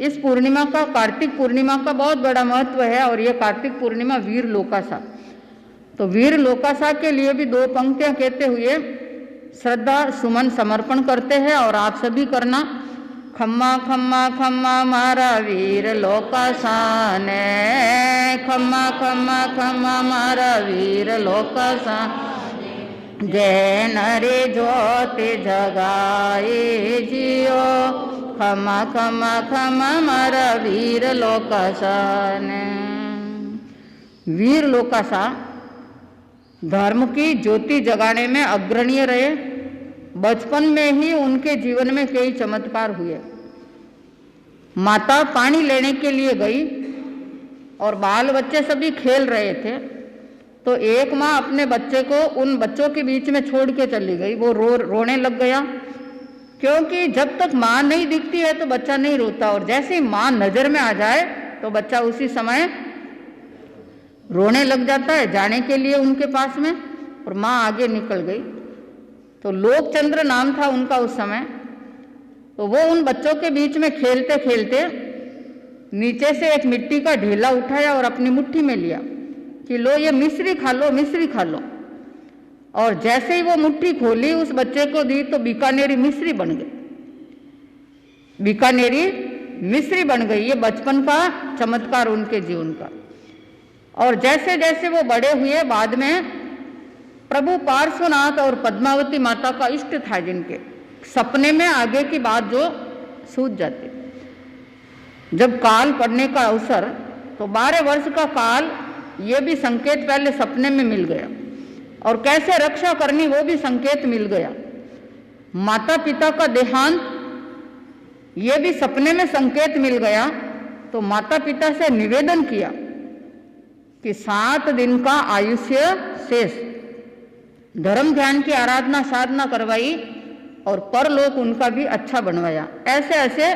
इस पूर्णिमा का, कार्तिक पूर्णिमा का बहुत बड़ा महत्व है और ये कार्तिक पूर्णिमा वीर लोकासा, तो वीर लोकासा के लिए भी 2 पंक्तियां कहते हुए श्रद्धा सुमन समर्पण करते हैं और आप सभी करना। खम्मा खम्मा खम्मा मारा वीर लोकासा ने, खम्मा खम्मा खम्मा मारा वीर लोकासा, जय नरे ज्योति जगाए जियो, खम्मा खम्मा खम्मा मारा वीर लोकासा ने। वीर लोकासा धर्म की ज्योति जगाने में अग्रणीय रहे। बचपन में ही उनके जीवन में कई चमत्कार हुए। माता पानी लेने के लिए गई और बाल बच्चे सभी खेल रहे थे, तो एक माँ अपने बच्चे को उन बच्चों के बीच में छोड़ के चली गई। वो रोने लग गया, क्योंकि जब तक माँ नहीं दिखती है तो बच्चा नहीं रोता, और जैसे ही माँ नजर में आ जाए तो बच्चा उसी समय रोने लग जाता है जाने के लिए उनके पास में, और माँ आगे निकल गई। तो लोकचंद्र नाम था उनका उस समय। तो वो उन बच्चों के बीच में खेलते खेलते नीचे से एक मिट्टी का ढेला उठाया और अपनी मुट्ठी में लिया कि लो ये मिश्री खा लो, मिश्री खा लो। और जैसे ही वो मुट्ठी खोली उस बच्चे को दी तो बीकानेरी मिश्री बन गई, बीकानेरी मिश्री बन गई। ये बचपन का चमत्कार उनके जीवन का। और जैसे जैसे वो बड़े हुए, बाद में प्रभु पार्श्वनाथ और पद्मावती माता का इष्ट था, जिनके सपने में आगे की बात जो सूझ जाती। जब काल पड़ने का अवसर, तो 12 वर्ष का काल, ये भी संकेत पहले सपने में मिल गया, और कैसे रक्षा करनी वो भी संकेत मिल गया। माता पिता का देहांत, ये भी सपने में संकेत मिल गया। तो माता पिता से निवेदन किया कि 7 दिन का आयुष्य शेष, धर्म ध्यान की आराधना साधना करवाई और परलोक उनका भी अच्छा बनवाया। ऐसे ऐसे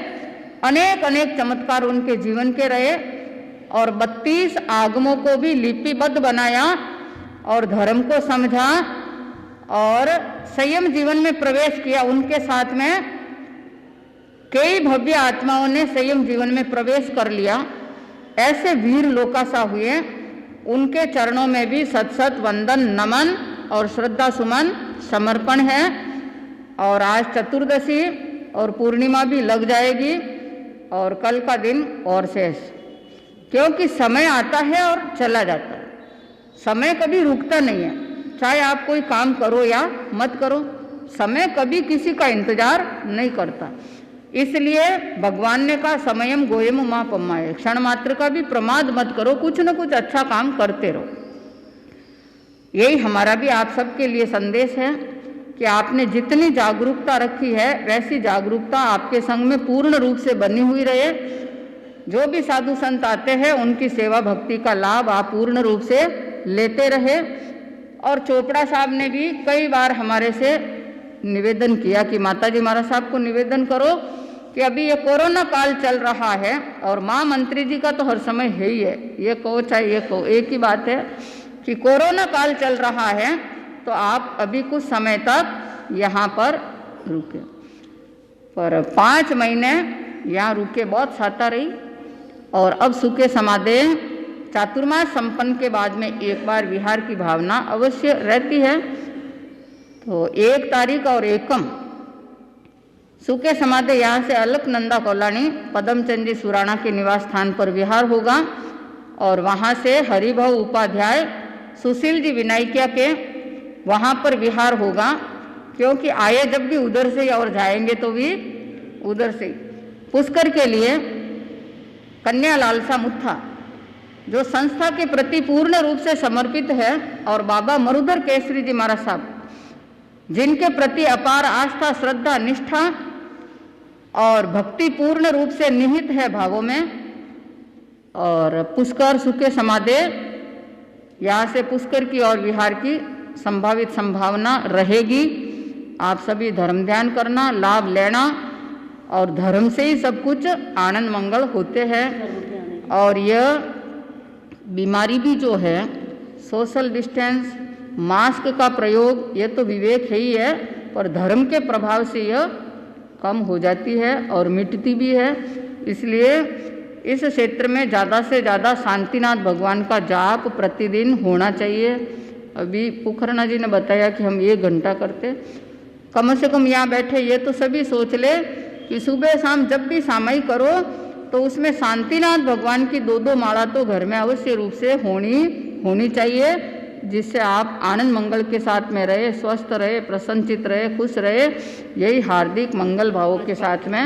अनेक अनेक चमत्कार उनके जीवन के रहे, और 32 आगमों को भी लिपिबद्ध बनाया और धर्म को समझा और संयम जीवन में प्रवेश किया। उनके साथ में कई भव्य आत्माओं ने संयम जीवन में प्रवेश कर लिया। ऐसे वीर लोकासा हुए। उनके चरणों में भी सत सत वंदन नमन और श्रद्धा सुमन समर्पण है। और आज चतुर्दशी और पूर्णिमा भी लग जाएगी, और कल का दिन और शेष, क्योंकि समय आता है और चला जाता है। समय कभी रुकता नहीं है, चाहे आप कोई काम करो या मत करो, समय कभी किसी का इंतजार नहीं करता। इसलिए भगवान ने कहा समयम गोयम माँ पम्माए, क्षण मात्र का भी प्रमाद मत करो, कुछ न कुछ अच्छा काम करते रहो। यही हमारा भी आप सबके लिए संदेश है कि आपने जितनी जागरूकता रखी है वैसी जागरूकता आपके संग में पूर्ण रूप से बनी हुई रहे। जो भी साधु संत आते हैं उनकी सेवा भक्ति का लाभ आप पूर्ण रूप से लेते रहे। और चोपड़ा साहब ने भी कई बार हमारे से निवेदन किया कि माताजी महाराज साहब को निवेदन करो कि अभी ये कोरोना काल चल रहा है, और माँ मंत्री जी का तो हर समय है ही है, ये कहो चाहे ये कहो, एक ही बात है कि कोरोना काल चल रहा है, तो आप अभी कुछ समय तक यहाँ पर रुके। पर 5 महीने यहाँ रुके, बहुत साता रही। और अब सुखे समाधे चातुर्मास संपन्न के बाद में एक बार विहार की भावना अवश्य रहती है। तो 1 तारीख और 1 सुखे समाधे यहाँ से अलकनंदा कौलानी पदमचंद जी सुराणा के निवास स्थान पर विहार होगा, और वहाँ से हरिभव उपाध्याय सुशील जी विनायकिया के वहाँ पर विहार होगा। क्योंकि आए जब भी उधर से और जाएंगे तो भी उधर से। पुष्कर के लिए कन्या लालसा मुत्था जो संस्था के प्रति पूर्ण रूप से समर्पित है, और बाबा मरुधर केसरी जी महाराज साहब जिनके प्रति अपार आस्था श्रद्धा निष्ठा और भक्ति पूर्ण रूप से निहित है भावों में। और पुष्कर सुखे समाधे यहाँ से पुष्कर की और विहार की संभावित संभावना रहेगी। आप सभी धर्म ध्यान करना, लाभ लेना, और धर्म से ही सब कुछ आनंद मंगल होते हैं। और यह बीमारी भी जो है सोशल डिस्टेंस मास्क का प्रयोग, ये तो विवेक है ही है, पर धर्म के प्रभाव से यह कम हो जाती है और मिटती भी है। इसलिए इस क्षेत्र में ज़्यादा से ज़्यादा शांतिनाथ भगवान का जाप प्रतिदिन होना चाहिए। अभी पुखरना जी ने बताया कि हम 1 घंटा करते, कम से कम यहाँ बैठे ये तो सभी सोच ले कि सुबह शाम जब भी सामायिक करो तो उसमें शांतिनाथ भगवान की 2-2 माला तो घर में अवश्य रूप से होनी चाहिए, जिससे आप आनंद मंगल के साथ में रहे, स्वस्थ रहे, प्रसन्नचित रहे, खुश रहे। यही हार्दिक मंगल भावों के साथ में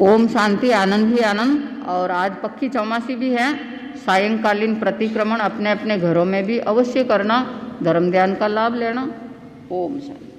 ओम शांति आनंद ही आनंद। और आज पक्की चौमासी भी है, सायंकालीन प्रतिक्रमण अपने अपने घरों में भी अवश्य करना, धर्म ध्यान का लाभ लेना। ओम शांति।